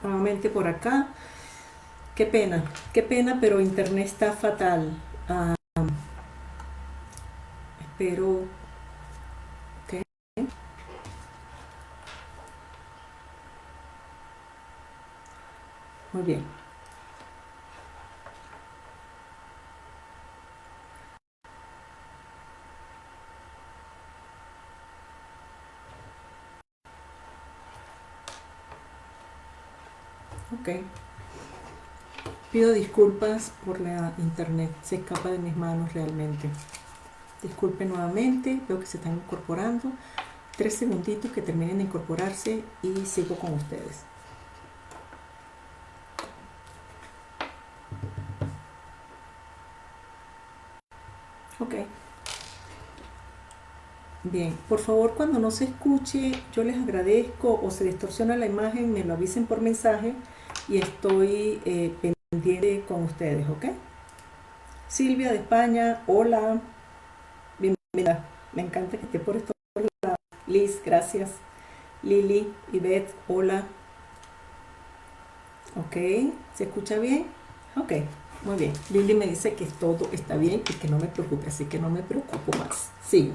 nuevamente por acá. Qué pena, pero internet está fatal. Ah, espero que... Muy bien. Ok. Pido disculpas por la internet. Se escapa de mis manos realmente. Disculpen nuevamente. Veo que se están incorporando. 3 segunditos que terminen de incorporarse y sigo con ustedes. Ok. Bien, por favor, cuando no se escuche, yo les agradezco o se distorsiona la imagen, me lo avisen por mensaje y estoy pendiente con ustedes, ¿ok? Silvia de España, hola, bienvenida. Me encanta que esté por estos lados. Liz, gracias. Lili, Ivette, hola. Ok, ¿se escucha bien? Ok, muy bien. Lili me dice que todo está bien y que no me preocupe, así que no me preocupo más. Sigo.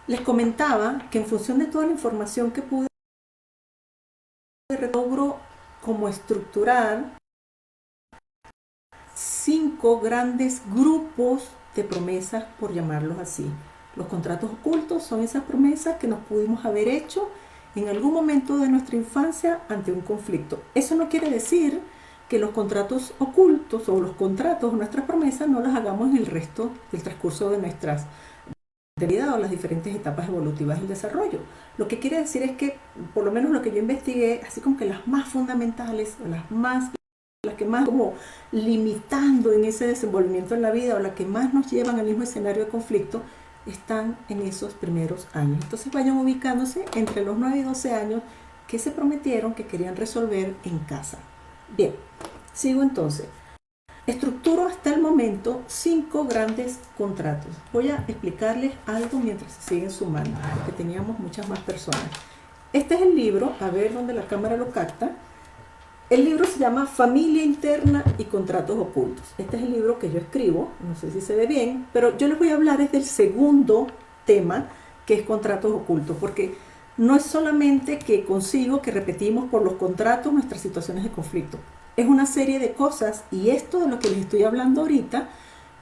Les comentaba que en función de toda la información que pude logro como estructurar 5 grandes grupos de promesas, por llamarlos así. Los contratos ocultos son esas promesas que nos pudimos haber hecho en algún momento de nuestra infancia ante un conflicto. Eso no quiere decir que los contratos ocultos o los contratos o nuestras promesas no las hagamos en el resto del transcurso de nuestras vida o las diferentes etapas evolutivas del desarrollo. Lo que quiere decir es que, por lo menos lo que yo investigué, así como que las más fundamentales o las que más como limitando en ese desenvolvimiento en la vida o las que más nos llevan al mismo escenario de conflicto, están en esos primeros años. Entonces vayan ubicándose entre los 9 y 12 años que se prometieron que querían resolver en casa. Bien, sigo entonces. Estructuro hasta el momento 5 grandes contratos. Voy a explicarles algo mientras se siguen sumando, porque teníamos muchas más personas. Este es el libro, a ver dónde la cámara lo capta. El libro se llama Familia Interna y Contratos Ocultos. Este es el libro que yo escribo, no sé si se ve bien, pero yo les voy a hablar desde el segundo tema, que es contratos ocultos, porque no es solamente que consigo que repetimos por los contratos nuestras situaciones de conflicto. Es una serie de cosas y esto de lo que les estoy hablando ahorita,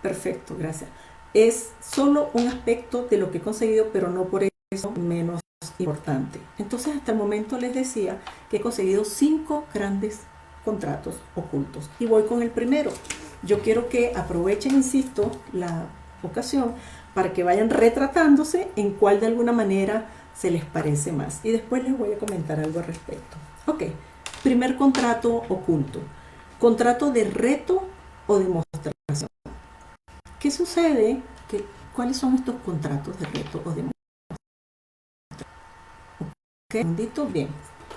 perfecto, gracias, es solo un aspecto de lo que he conseguido, pero no por eso menos importante. Entonces, hasta el momento les decía que he conseguido 5 grandes contratos ocultos. Y voy con el primero. Yo quiero que aprovechen, insisto, la ocasión para que vayan retratándose en cuál de alguna manera se les parece más. Y después les voy a comentar algo al respecto. Ok, primer contrato oculto. Contrato de reto o demostración. ¿Qué sucede? ¿Cuáles son estos contratos de reto o demostración? Ok, bien.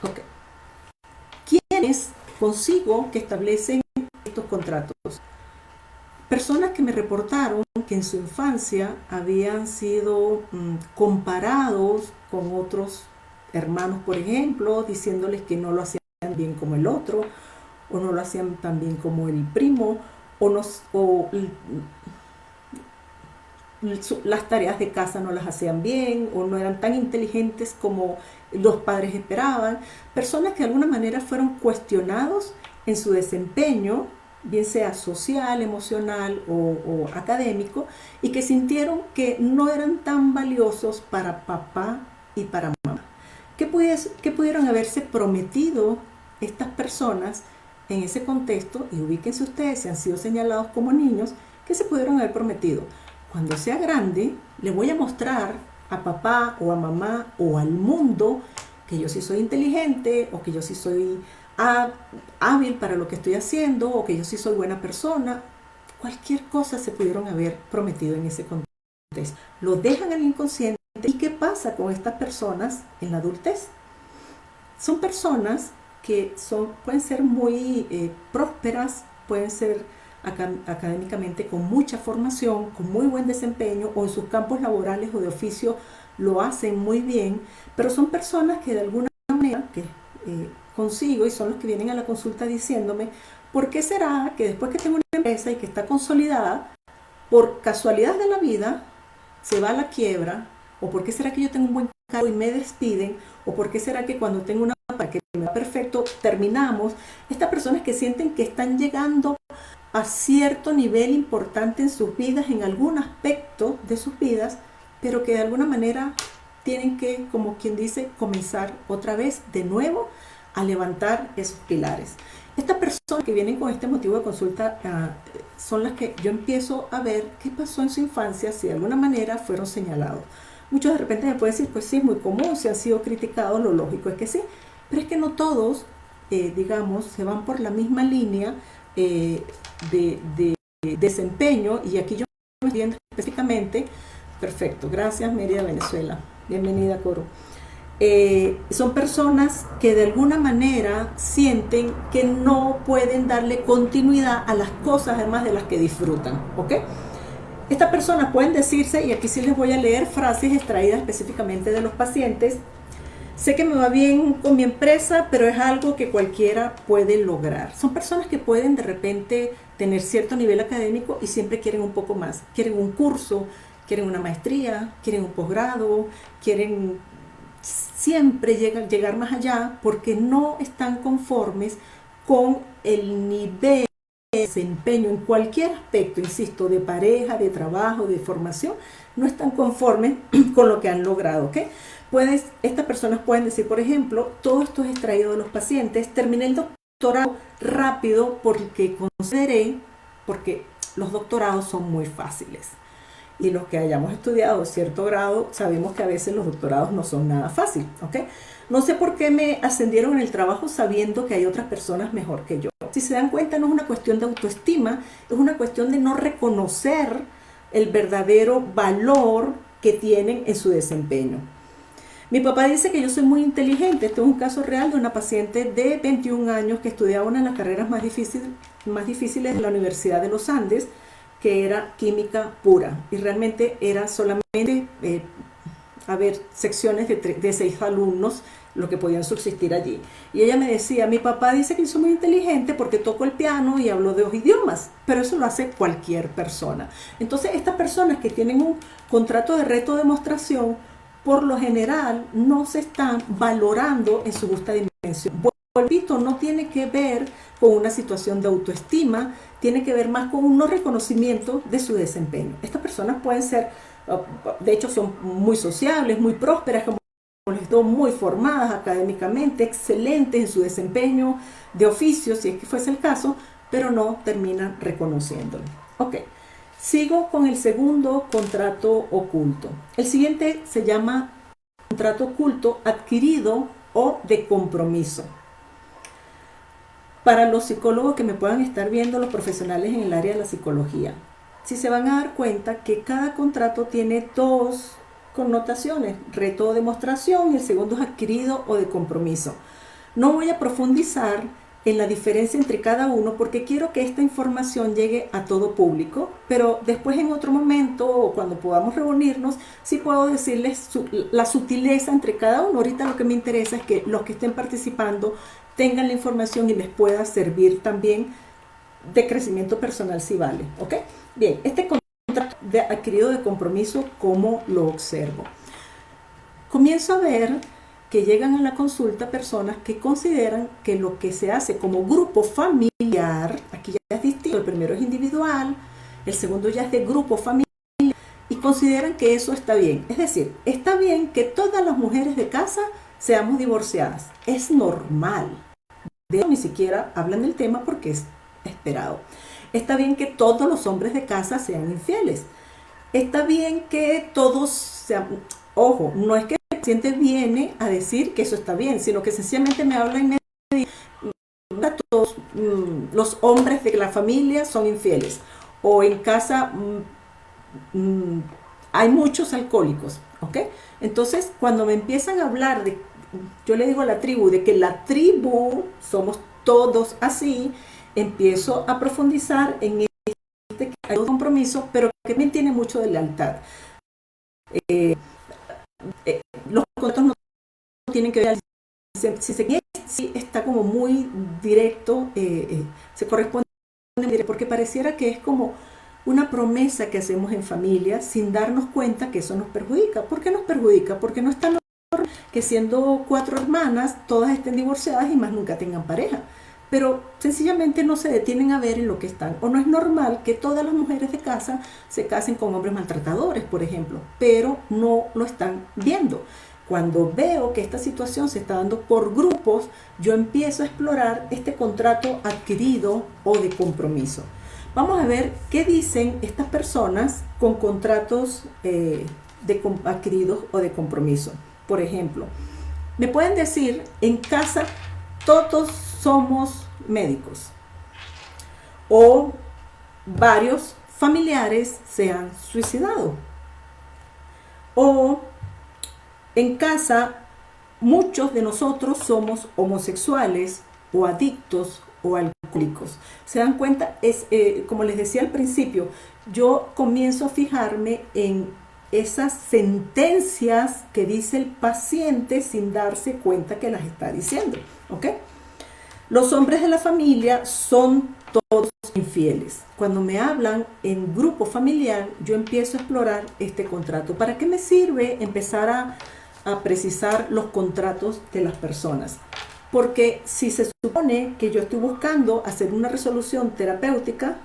Ok. ¿Quiénes consigo que establecen estos contratos? Personas que me reportaron que en su infancia habían sido comparados con otros hermanos, por ejemplo, diciéndoles que no lo hacían bien como el otro, o no lo hacían tan bien como el primo, o las tareas de casa no las hacían bien, o no eran tan inteligentes como los padres esperaban. Personas que de alguna manera fueron cuestionados en su desempeño, bien sea social, emocional o académico, y que sintieron que no eran tan valiosos para papá y para mamá. ¿Qué pudieron haberse prometido estas personas en ese contexto? Y ubíquense ustedes, si han sido señalados como niños, ¿qué se pudieron haber prometido? Cuando sea grande, le voy a mostrar a papá o a mamá o al mundo que yo sí soy inteligente, o que yo sí soy hábil para lo que estoy haciendo, o que yo sí soy buena persona. Cualquier cosa se pudieron haber prometido en ese contexto. Lo dejan al inconsciente. ¿Y qué pasa con estas personas en la adultez? Son personas que pueden ser muy prósperas, pueden ser académicamente con mucha formación, con muy buen desempeño, o en sus campos laborales o de oficio lo hacen muy bien, pero son personas que de alguna manera, que consigo y son los que vienen a la consulta diciéndome, ¿por qué será que después que tengo una empresa y que está consolidada, por casualidad de la vida, se va a la quiebra? ¿O por qué será que yo tengo un buen cargo y me despiden? ¿O por qué será que cuando tengo una etapa que me va perfecto, terminamos? Estas personas que sienten que están llegando a cierto nivel importante en sus vidas, en algún aspecto de sus vidas, pero que de alguna manera tienen que, como quien dice, comenzar otra vez de nuevo a levantar esos pilares. Estas personas que vienen con este motivo de consulta son las que yo empiezo a ver qué pasó en su infancia, si de alguna manera fueron señalados. Muchos de repente me pueden decir, pues sí, es muy común, si han sido criticados, lo lógico es que sí, pero es que no todos, digamos, se van por la misma línea de desempeño, y aquí yo me estoy viendo específicamente. Perfecto, gracias Mérida, Venezuela, bienvenida Coro. Son personas que de alguna manera sienten que no pueden darle continuidad a las cosas además de las que disfrutan, ¿ok? Estas personas pueden decirse, y aquí sí les voy a leer frases extraídas específicamente de los pacientes: sé que me va bien con mi empresa, pero es algo que cualquiera puede lograr. Son personas que pueden de repente tener cierto nivel académico y siempre quieren un poco más. Quieren un curso, quieren una maestría, quieren un posgrado, quieren siempre llegar más allá porque no están conformes con el nivel de desempeño en cualquier aspecto, insisto, de pareja, de trabajo, de formación, no están conformes con lo que han logrado, ¿ok? Estas personas pueden decir, por ejemplo, todo esto es extraído de los pacientes: terminé el doctorado rápido porque consideré, porque los doctorados son muy fáciles. Y los que hayamos estudiado cierto grado sabemos que a veces los doctorados no son nada fácil, ¿ok? No sé por qué me ascendieron en el trabajo sabiendo que hay otras personas mejor que yo. Si se dan cuenta, no es una cuestión de autoestima, es una cuestión de no reconocer el verdadero valor que tienen en su desempeño. Mi papá dice que yo soy muy inteligente. Este es un caso real de una paciente de 21 años que estudiaba una de las carreras más difíciles de la Universidad de los Andes, que era química pura, y realmente era solamente secciones de 6 alumnos lo que podían subsistir allí. Y ella me decía, mi papá dice que yo soy muy inteligente porque toco el piano y hablo 2 idiomas, pero eso lo hace cualquier persona. Entonces estas personas que tienen un contrato de reto demostración, por lo general no se están valorando en su justa dimensión. Repito, no tiene que ver con una situación de autoestima, tiene que ver más con un no reconocimiento de su desempeño. Estas personas pueden ser, de hecho son muy sociables, muy prósperas, como les digo, muy formadas académicamente, excelentes en su desempeño de oficio, si es que fuese el caso, pero no terminan reconociéndolo. Ok, sigo con el segundo contrato oculto. El siguiente se llama contrato oculto adquirido o de compromiso. Para los psicólogos que me puedan estar viendo, los profesionales en el área de la psicología, si se van a dar cuenta que cada contrato tiene 2 connotaciones: reto o demostración, y el segundo es adquirido o de compromiso. No voy a profundizar en la diferencia entre cada uno porque quiero que esta información llegue a todo público, pero después en otro momento o cuando podamos reunirnos, sí puedo decirles la sutileza entre cada uno. Ahorita lo que me interesa es que los que estén participando tengan la información y les pueda servir también de crecimiento personal si vale, ¿ok? Bien, este contrato adquirido de compromiso, ¿cómo lo observo? Comienzo a ver que llegan a la consulta personas que consideran que lo que se hace como grupo familiar, aquí ya es distinto, el primero es individual, el segundo ya es de grupo familiar, y consideran que eso está bien. Es decir, está bien que todas las mujeres de casa seamos divorciadas, es normal. De eso ni siquiera hablan del tema porque es esperado. Está bien que todos los hombres de casa sean infieles. Está bien que todos sean... Ojo, no es que el paciente viene a decir que eso está bien, sino que sencillamente me habla y me dice, todos los hombres de la familia son infieles. O en casa hay muchos alcohólicos, ¿ok? Entonces, cuando me empiezan a hablar de... Yo le digo a la tribu de que la tribu somos todos así, empiezo a profundizar en este que hay un compromiso, pero que también tiene mucho de lealtad. Los contratos no tienen que ver, si se quiere sí está como muy directo, se corresponde, porque pareciera que es como una promesa que hacemos en familia sin darnos cuenta que eso nos perjudica. ¿Por qué nos perjudica? Porque no está que siendo 4 hermanas, todas estén divorciadas y más nunca tengan pareja. Pero sencillamente no se detienen a ver en lo que están. O no es normal que todas las mujeres de casa se casen con hombres maltratadores, por ejemplo, pero no lo están viendo. Cuando veo que esta situación se está dando por grupos, yo empiezo a explorar este contrato adquirido o de compromiso. Vamos a ver qué dicen estas personas con contratos adquiridos o de compromiso. Por ejemplo, me pueden decir, en casa todos somos médicos, o varios familiares se han suicidado, o en casa muchos de nosotros somos homosexuales o adictos o alcohólicos. ¿Se dan cuenta? Como les decía al principio, yo comienzo a fijarme en esas sentencias que dice el paciente sin darse cuenta que las está diciendo. ¿Ok? Los hombres de la familia son todos infieles. Cuando me hablan en grupo familiar, yo empiezo a explorar este contrato. ¿Para qué me sirve empezar a precisar los contratos de las personas? Porque si se supone que yo estoy buscando hacer una resolución terapéutica,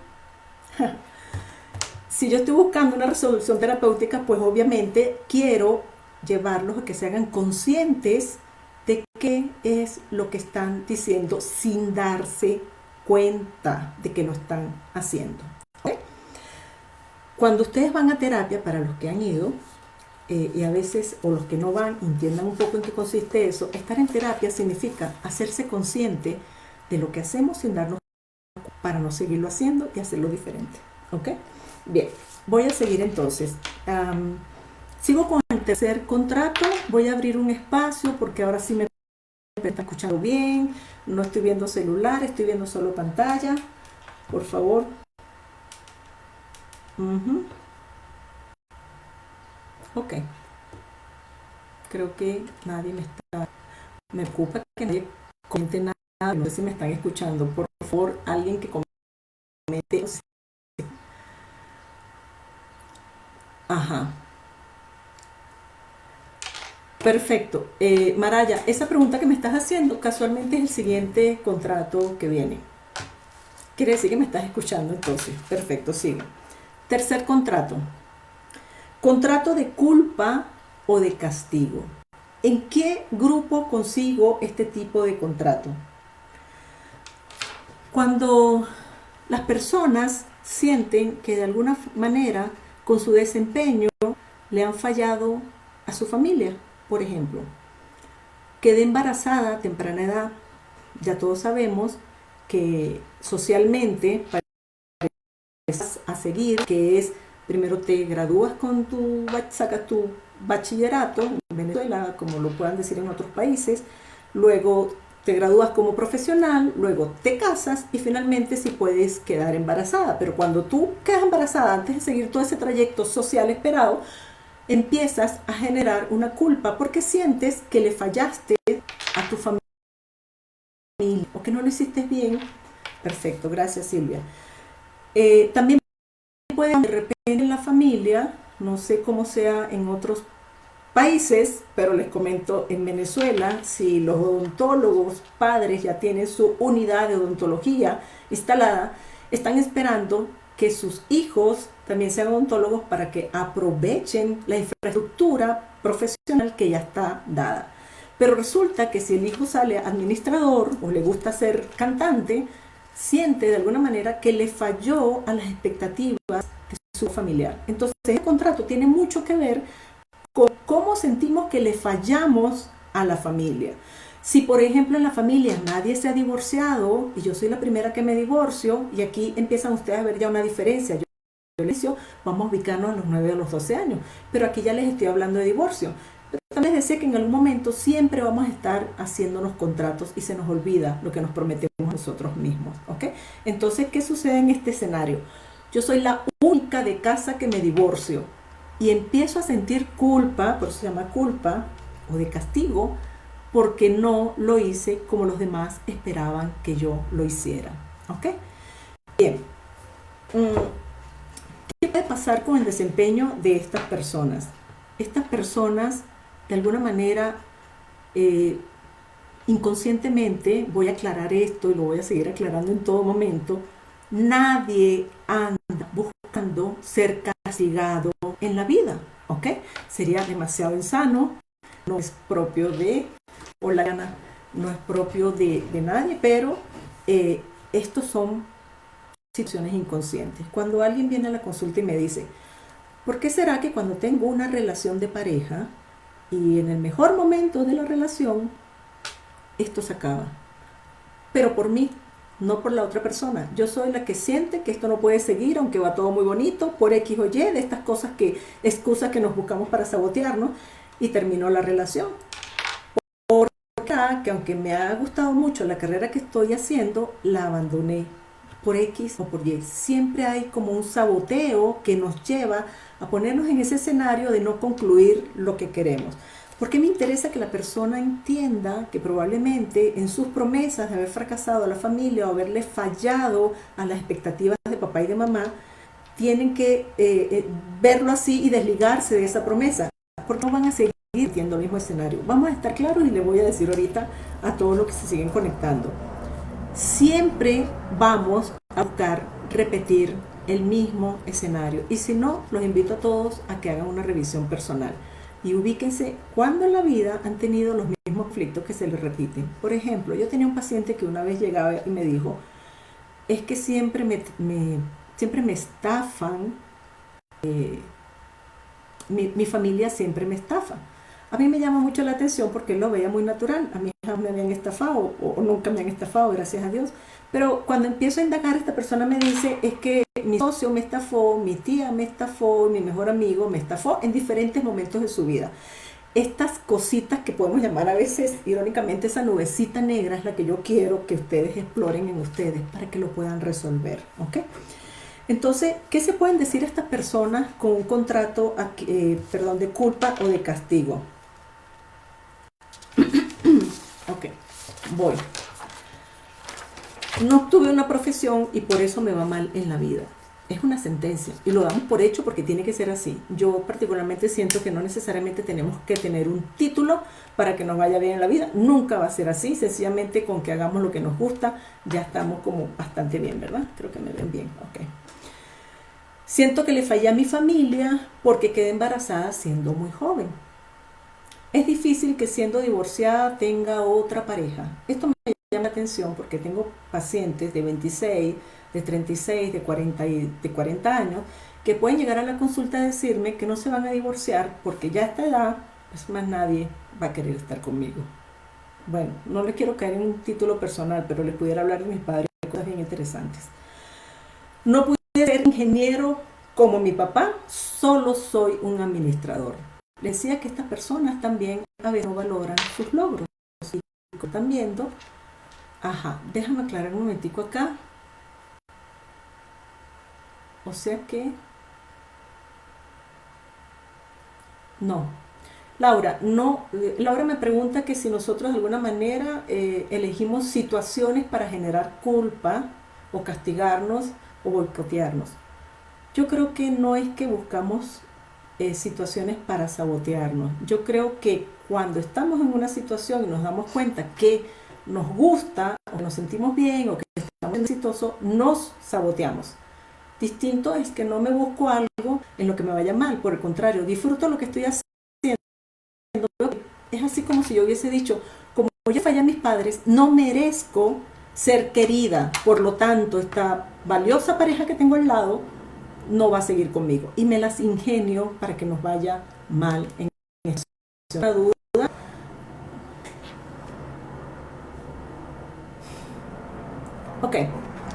pues obviamente quiero llevarlos a que se hagan conscientes de qué es lo que están diciendo sin darse cuenta de que lo están haciendo. ¿Okay? Cuando ustedes van a terapia, para los que han ido, y a veces, o los que no van, entiendan un poco en qué consiste eso, estar en terapia significa hacerse consciente de lo que hacemos sin darnos cuenta para no seguirlo haciendo y hacerlo diferente. ¿Ok? Bien, voy a seguir entonces. Sigo con el tercer contrato. Voy a abrir un espacio porque ahora sí me está escuchando bien. No estoy viendo celular, estoy viendo solo pantalla. Por favor. Ok. Creo que nadie me ocupa que nadie comente nada. No sé si me están escuchando. Por favor, alguien que comente. Ajá. Perfecto. Maraya, esa pregunta que me estás haciendo casualmente es el siguiente contrato que viene. Quiere decir que me estás escuchando entonces. Perfecto, sigue. Tercer contrato. Contrato de culpa o de castigo. ¿En qué grupo consigo este tipo de contrato? Cuando las personas sienten que de alguna manera con su desempeño le han fallado a su familia. Por ejemplo, quedé embarazada a temprana edad. Ya todos sabemos que socialmente pareces a seguir, que es primero te gradúas sacas tu bachillerato en Venezuela, como lo puedan decir en otros países, luego te gradúas como profesional, luego te casas y finalmente sí puedes quedar embarazada. Pero cuando tú quedas embarazada antes de seguir todo ese trayecto social esperado, empiezas a generar una culpa porque sientes que le fallaste a tu familia o que no lo hiciste bien. Perfecto, gracias Silvia. También puede de repente en la familia, no sé cómo sea en otros países, pero les comento, en Venezuela, si los odontólogos padres ya tienen su unidad de odontología instalada, están esperando que sus hijos también sean odontólogos para que aprovechen la infraestructura profesional que ya está dada. Pero resulta que si el hijo sale administrador o le gusta ser cantante, siente de alguna manera que le falló a las expectativas de su familiar. Entonces, el contrato tiene mucho que ver con cómo sentimos que le fallamos a la familia. Si, por ejemplo, en la familia nadie se ha divorciado y yo soy la primera que me divorcio, y aquí empiezan ustedes a ver ya una diferencia. Yo les digo, vamos a ubicarnos a los 9 o los 12 años, pero aquí ya les estoy hablando de divorcio. Pero también les decía que en algún momento siempre vamos a estar haciéndonos contratos y se nos olvida lo que nos prometemos nosotros mismos. ¿Ok? Entonces, ¿qué sucede en este escenario? Yo soy la única de casa que me divorcio y empiezo a sentir culpa, por eso se llama culpa o de castigo, porque no lo hice como los demás esperaban que yo lo hiciera. ¿Ok? Bien. ¿Qué puede pasar con el desempeño de estas personas? Estas personas, de alguna manera, eh, inconscientemente, voy a aclarar esto y lo voy a seguir aclarando en todo momento, nadie anda buscando ser castigado en la vida, ¿ok? Sería demasiado insano, no es propio de, o la gana, no es propio de nadie, pero estos son situaciones inconscientes. Cuando alguien viene a la consulta y me dice, ¿por qué será que cuando tengo una relación de pareja y en el mejor momento de la relación, esto se acaba? Pero por mí, no por la otra persona. Yo soy la que siente que esto no puede seguir, aunque va todo muy bonito, por X o Y, de estas cosas excusas que nos buscamos para sabotearnos, y terminó la relación. Que aunque me ha gustado mucho la carrera que estoy haciendo, la abandoné por X o por Y. Siempre hay como un saboteo que nos lleva a ponernos en ese escenario de no concluir lo que queremos. Porque me interesa que la persona entienda que probablemente en sus promesas de haber fracasado a la familia o haberle fallado a las expectativas de papá y de mamá, tienen que verlo así y desligarse de esa promesa, porque no van a seguir viendo el mismo escenario. Vamos a estar claros y les voy a decir ahorita a todos los que se siguen conectando. Siempre vamos a buscar repetir el mismo escenario, y si no, los invito a todos a que hagan una revisión personal y ubíquense cuándo en la vida han tenido los mismos conflictos que se les repiten. Por ejemplo, yo tenía un paciente que una vez llegaba y me dijo, es que siempre me estafan, mi familia siempre me estafa. A mí me llama mucho la atención porque él lo veía muy natural. A mí jamás me habían estafado o nunca me han estafado, gracias a Dios. Pero cuando empiezo a indagar, esta persona me dice, es que mi socio me estafó, mi tía me estafó, mi mejor amigo me estafó en diferentes momentos de su vida. Estas cositas que podemos llamar a veces, irónicamente, esa nubecita negra es la que yo quiero que ustedes exploren en ustedes para que lo puedan resolver, ¿ok? Entonces, ¿qué se pueden decir a estas personas con un contrato de culpa o de castigo? Ok, voy. No obtuve una profesión y por eso me va mal en la vida. Es una sentencia y lo damos por hecho porque tiene que ser así. Yo particularmente siento que no necesariamente tenemos que tener un título para que nos vaya bien en la vida. Nunca va a ser así. Sencillamente con que hagamos lo que nos gusta ya estamos como bastante bien, ¿verdad? Creo que me ven bien. Ok. Siento que le fallé a mi familia porque quedé embarazada siendo muy joven. Es difícil que siendo divorciada tenga otra pareja. Esto me llama la atención porque tengo pacientes de 26, de 36, de 40 años que pueden llegar a la consulta a decirme que no se van a divorciar porque ya a esta edad, pues más nadie va a querer estar conmigo. Bueno, no les quiero caer en un título personal, pero les pudiera hablar de mis padres de cosas bien interesantes. No pude ser ingeniero como mi papá, solo soy un administrador. Les decía que estas personas también a veces no valoran sus logros. Y están viendo, déjame aclarar un momentico acá. O sea que, no. Laura, no, Laura me pregunta que si nosotros de alguna manera elegimos situaciones para generar culpa o castigarnos o boicotearnos. Yo creo que no es que buscamos situaciones para sabotearnos. Yo creo que cuando estamos en una situación y nos damos cuenta que nos gusta o nos sentimos bien o que estamos exitosos, nos saboteamos. Distinto es que no me busco algo en lo que me vaya mal. Por el contrario, disfruto lo que estoy haciendo. Es así como si yo hubiese dicho, como yo fallé a mis padres, no merezco ser querida. Por lo tanto, esta valiosa pareja que tengo al lado no va a seguir conmigo. Y me las ingenio para que nos vaya mal en esta situación. ¿Una duda? Ok.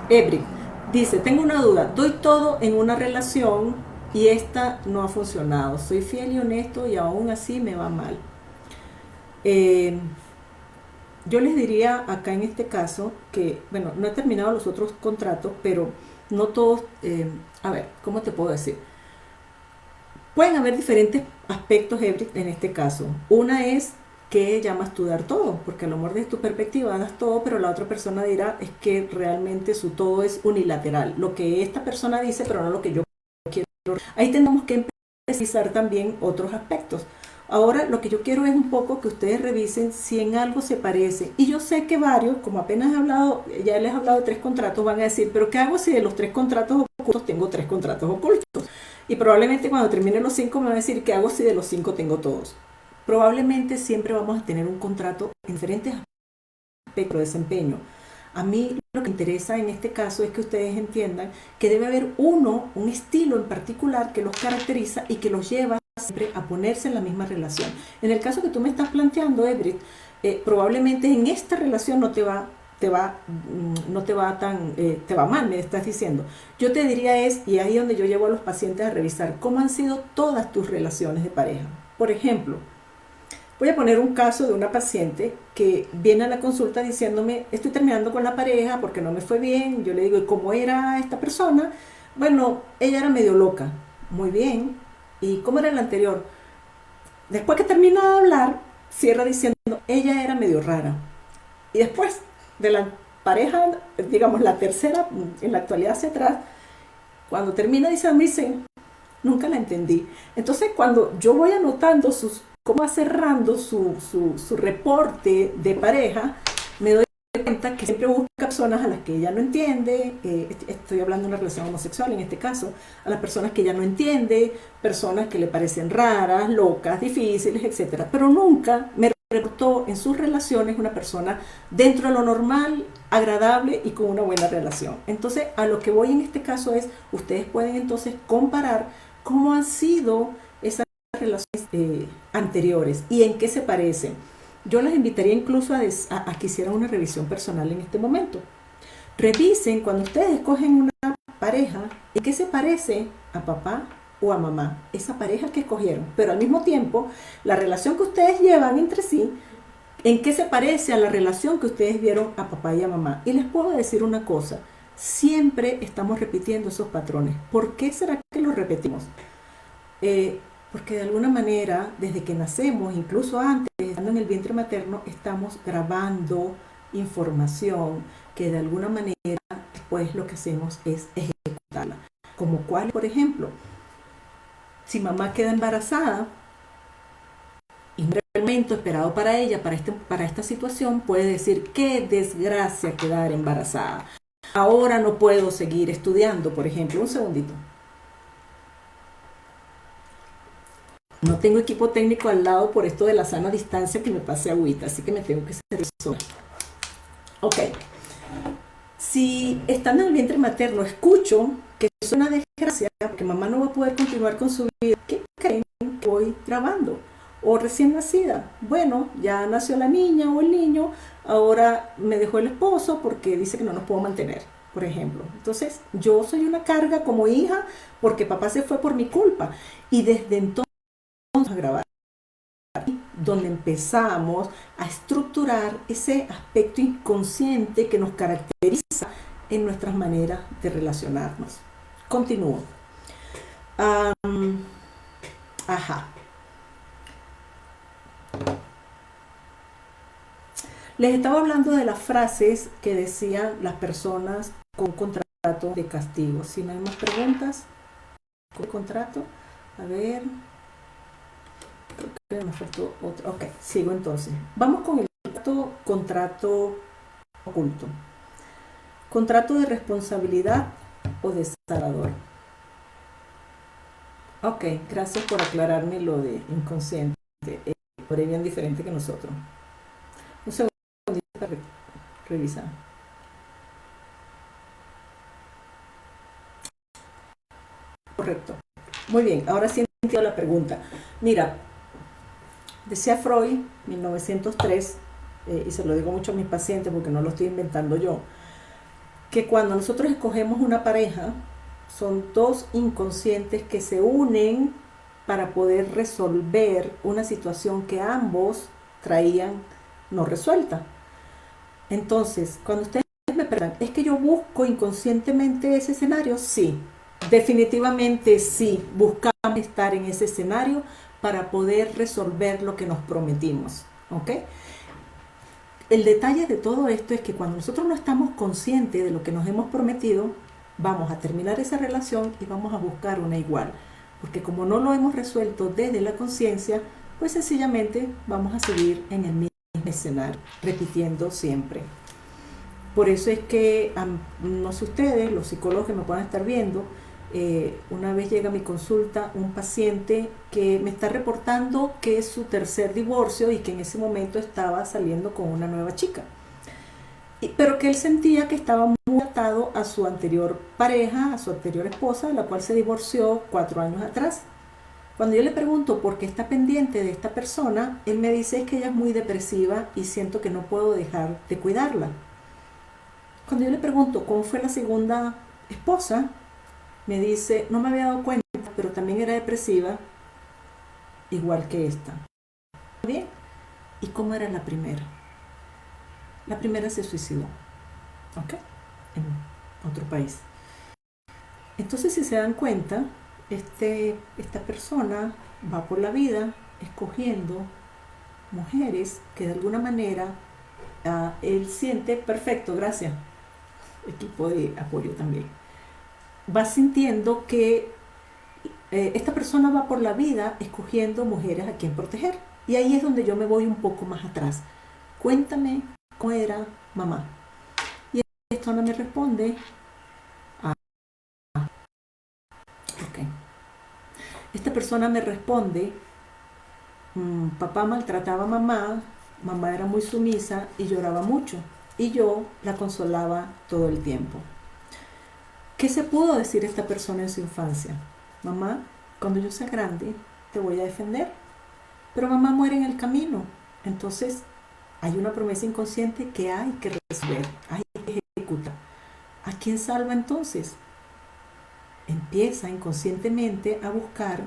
Ebri dice, tengo una duda. Doy todo en una relación y esta no ha funcionado. Soy fiel y honesto y aún así me va mal. Yo les diría acá en este caso que, bueno, no he terminado los otros contratos, pero no todos, a ver, ¿cómo te puedo decir? Pueden haber diferentes aspectos en este caso. Una es ¿qué llamas tú dar todo? Porque a lo mejor desde tu perspectiva das todo, pero la otra persona dirá es que realmente su todo es unilateral. Lo que esta persona dice, pero no lo que yo quiero. Ahí tenemos que empezar también otros aspectos. Ahora lo que yo quiero es un poco que ustedes revisen si en algo se parece. Y yo sé que varios, como apenas he hablado, ya les he hablado de 3 contratos, van a decir, pero ¿qué hago si de los 3 contratos ocultos tengo 3 contratos ocultos? Y probablemente cuando termine los 5 me va a decir, ¿qué hago si de los 5 tengo todos? Probablemente siempre vamos a tener un contrato en diferentes aspectos de desempeño. A mí lo que me interesa en este caso es que ustedes entiendan que debe haber un estilo en particular que los caracteriza y que los lleva siempre a ponerse en la misma relación. En el caso que tú me estás planteando, Everett, probablemente en esta relación no te va mal, me estás diciendo. Yo te diría y ahí es donde yo llevo a los pacientes a revisar cómo han sido todas tus relaciones de pareja. Por ejemplo, voy a poner un caso de una paciente que viene a la consulta diciéndome, estoy terminando con la pareja porque no me fue bien. Yo le digo, ¿y cómo era esta persona? Bueno, ella era medio loca. Muy bien. ¿Y cómo era la anterior? Después que termina de hablar, cierra diciendo, ella era medio rara. Y después de la pareja, digamos la tercera, en la actualidad hacia atrás, cuando termina diciendo, me dice, nunca la entendí. Entonces, cuando yo voy anotando cómo va cerrando su reporte de pareja, me doy cuenta que siempre busca personas a las que ella no entiende. Estoy hablando de una relación homosexual en este caso, a las personas que ella no entiende, personas que le parecen raras, locas, difíciles, etcétera. Pero nunca me reportó en sus relaciones una persona dentro de lo normal, agradable y con una buena relación. Entonces, a lo que voy en este caso es, ustedes pueden entonces comparar cómo han sido esas relaciones anteriores y en qué se parecen. Yo las invitaría incluso a que hicieran una revisión personal en este momento. Revisen cuando ustedes escogen una pareja, en qué se parece a papá o a mamá, esa pareja que escogieron, pero al mismo tiempo la relación que ustedes llevan entre sí, en qué se parece a la relación que ustedes vieron a papá y a mamá. Y les puedo decir una cosa, siempre estamos repitiendo esos patrones. ¿Por qué será que los repetimos? Porque de alguna manera, desde que nacemos, incluso antes, estando en el vientre materno, estamos grabando información que de alguna manera después lo que hacemos es ejecutarla. Como cuál, por ejemplo, si mamá queda embarazada y un elemento esperado para ella, para esta situación, puede decir, qué desgracia quedar embarazada. Ahora no puedo seguir estudiando, por ejemplo. Un segundito. No tengo equipo técnico al lado por esto de la sana distancia que me pase agüita, así que me tengo que hacer eso. Ok. Si estando en el vientre materno escucho que es una desgracia, porque mamá no va a poder continuar con su vida, ¿qué creen que voy grabando? O recién nacida. Bueno, ya nació la niña o el niño, ahora me dejó el esposo porque dice que no nos puedo mantener, por ejemplo. Entonces, yo soy una carga como hija porque papá se fue por mi culpa. Y desde entonces a grabar, donde empezamos a estructurar ese aspecto inconsciente que nos caracteriza en nuestras maneras de relacionarnos. Continúo. Ajá. Les estaba hablando de las frases que decían las personas con contrato de castigo. Si no hay más preguntas, ¿con contrato? A ver. Creo que me faltó otro. Ok, sigo entonces. Vamos con el contrato oculto. Contrato de responsabilidad o desagradador. Ok, gracias por aclararme lo de inconsciente. Por ahí bien diferente que nosotros. Un segundo para revisar. Correcto. Muy bien, ahora sí entiendo la pregunta. Mira, decía Freud, 1903, y se lo digo mucho a mis pacientes porque no lo estoy inventando yo, que cuando nosotros escogemos una pareja, son dos inconscientes que se unen para poder resolver una situación que ambos traían no resuelta. Entonces, cuando ustedes me preguntan, ¿es que yo busco inconscientemente ese escenario? Sí, definitivamente sí, buscamos estar en ese escenario para poder resolver lo que nos prometimos. ¿ok? El detalle de todo esto es que cuando nosotros no estamos conscientes de lo que nos hemos prometido, vamos a terminar esa relación y vamos a buscar una igual. Porque como no lo hemos resuelto desde la conciencia, pues sencillamente vamos a seguir en el mismo escenario, repitiendo siempre. Por eso es que, no sé ustedes, los psicólogos que me puedan estar viendo, una vez llega a mi consulta un paciente que me está reportando que es su tercer divorcio y que en ese momento estaba saliendo con una nueva chica. Pero que él sentía que estaba muy atado a su anterior pareja, a su anterior esposa, de la cual se divorció 4 años atrás. Cuando yo le pregunto por qué está pendiente de esta persona, él me dice es que ella es muy depresiva y siento que no puedo dejar de cuidarla. Cuando yo le pregunto cómo fue la segunda esposa, me dice, no me había dado cuenta, pero también era depresiva, igual que esta. Bien, ¿y cómo era la primera? La primera se suicidó, ¿ok? En otro país. Entonces, si se dan cuenta, esta persona va por la vida escogiendo mujeres que de alguna manera él siente, perfecto, gracias, equipo de apoyo también, va sintiendo que esta persona va por la vida escogiendo mujeres a quien proteger. Y ahí es donde yo me voy un poco más atrás. Cuéntame cómo era mamá. Y esta persona me responde, ok. Esta persona me responde, papá maltrataba a mamá, mamá era muy sumisa y lloraba mucho. Y yo la consolaba todo el tiempo. ¿Qué se pudo decir esta persona en su infancia? Mamá, cuando yo sea grande, te voy a defender. Pero mamá muere en el camino. Entonces, hay una promesa inconsciente que hay que resolver, hay que ejecutar. ¿A quién salva entonces? Empieza inconscientemente a buscar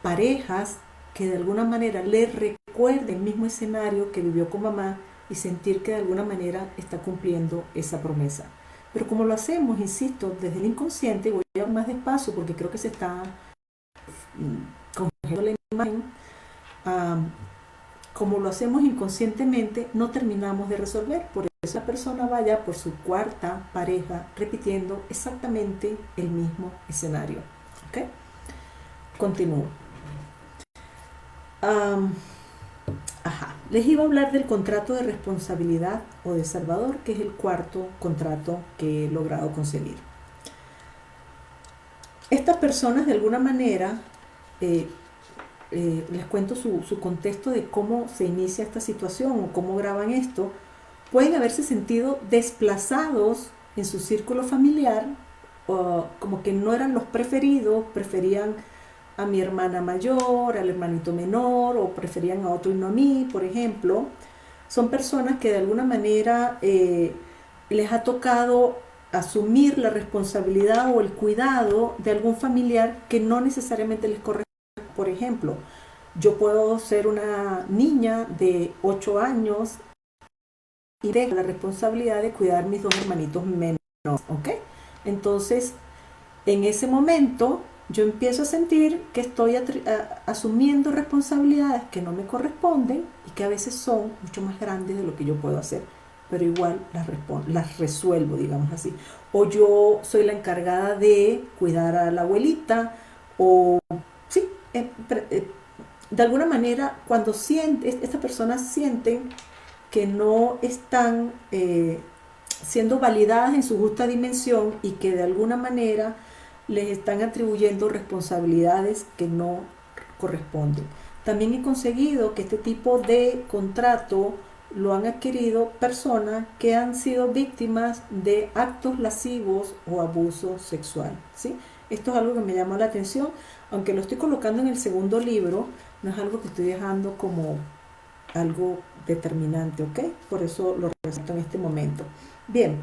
parejas que de alguna manera le recuerden el mismo escenario que vivió con mamá y sentir que de alguna manera está cumpliendo esa promesa. Pero como lo hacemos, insisto, desde el inconsciente, voy a ir más despacio porque creo que se está congelando la imagen, como lo hacemos inconscientemente, no terminamos de resolver. Por eso la persona vaya por su cuarta pareja repitiendo exactamente el mismo escenario. ¿Ok? Continúo. Les iba a hablar del contrato de responsabilidad o de Salvador, que es el cuarto contrato que he logrado conseguir. Estas personas de alguna manera, les cuento su contexto de cómo se inicia esta situación o cómo graban esto, pueden haberse sentido desplazados en su círculo familiar, o como que no eran los preferidos, preferían a mi hermana mayor, al hermanito menor, o preferían a otro y no a mí, por ejemplo. Son personas que de alguna manera les ha tocado asumir la responsabilidad o el cuidado de algún familiar que no necesariamente les corresponde. Por ejemplo, yo puedo ser una niña de 8 años y tengo la responsabilidad de cuidar mis dos hermanitos menores, ¿ok? Entonces, en ese momento, yo empiezo a sentir que estoy asumiendo responsabilidades que no me corresponden y que a veces son mucho más grandes de lo que yo puedo hacer, pero igual las resuelvo, digamos así. O yo soy la encargada de cuidar a la abuelita, o sí, de alguna manera, cuando estas personas sienten que no están siendo validadas en su justa dimensión y que de alguna manera les están atribuyendo responsabilidades que no corresponden. También he conseguido que este tipo de contrato lo han adquirido personas que han sido víctimas de actos lascivos o abuso sexual, ¿sí? Esto es algo que me llama la atención, aunque lo estoy colocando en el segundo libro, no es algo que estoy dejando como algo determinante, ¿ok? Por eso lo resalto en este momento. Bien,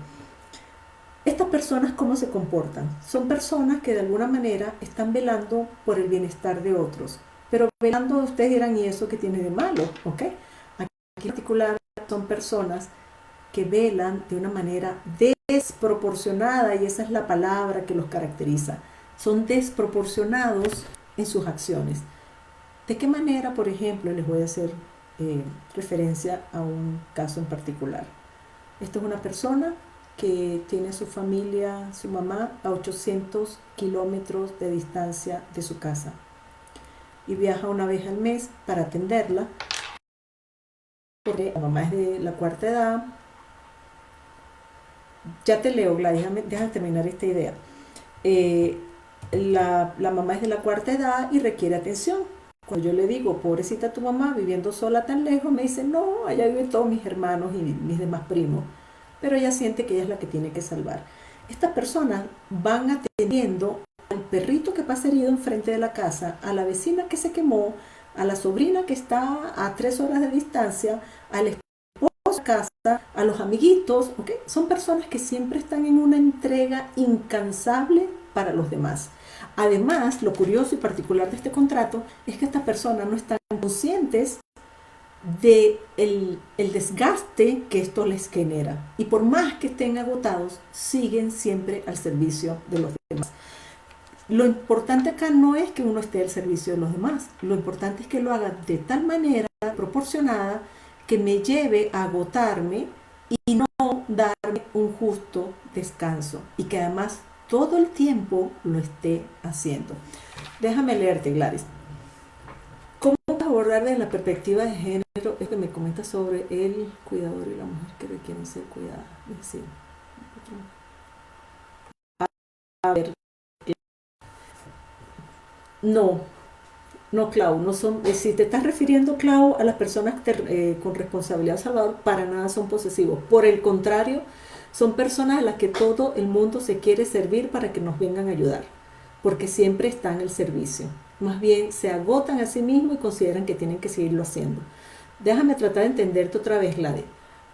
estas personas, ¿cómo se comportan? Son personas que de alguna manera están velando por el bienestar de otros, pero velando, ustedes dirán, ¿y eso qué tiene de malo? ¿Ok? Aquí en particular son personas que velan de una manera desproporcionada, y esa es la palabra que los caracteriza. Son desproporcionados en sus acciones. ¿De qué manera, por ejemplo, les voy a hacer referencia a un caso en particular. Esta es una persona que tiene a su familia, su mamá, a 800 kilómetros de distancia de su casa y viaja una vez al mes para atenderla, porque la mamá es de la cuarta edad. Ya te leo, Gladys, déjame terminar esta idea. Eh, la mamá es de la cuarta edad y requiere atención. Cuando yo le digo, pobrecita tu mamá viviendo sola tan lejos, me dice, no, allá viven todos mis hermanos y mis demás primos. Pero ella siente que ella es la que tiene que salvar. Estas personas van atendiendo al perrito que pasa herido enfrente de la casa, a la vecina que se quemó, a la sobrina que está a 3 horas de distancia, al esposo de casa, a los amiguitos, ¿ok? Son personas que siempre están en una entrega incansable para los demás. Además, lo curioso y particular de este contrato es que estas personas no están conscientes de el desgaste que esto les genera. Y por más que estén agotados, siguen siempre al servicio de los demás. Lo importante acá no es que uno esté al servicio de los demás. Lo importante es que lo haga de tal manera proporcionada que me lleve a agotarme y no darme un justo descanso. Y que además todo el tiempo lo esté haciendo. Déjame leerte, Gladys. ¿Cómo abordar desde la perspectiva de género? Es que me comenta sobre el cuidador y la mujer que requieren ser cuidadas. Es decir, a ver, no, Clau, no son, si te estás refiriendo, Clau, a las personas con responsabilidad Salvador, para nada son posesivos. Por el contrario, son personas a las que todo el mundo se quiere servir para que nos vengan a ayudar, porque siempre están al servicio. Más bien se agotan a sí mismos y consideran que tienen que seguirlo haciendo. Déjame tratar de entenderte otra vez, Gladys.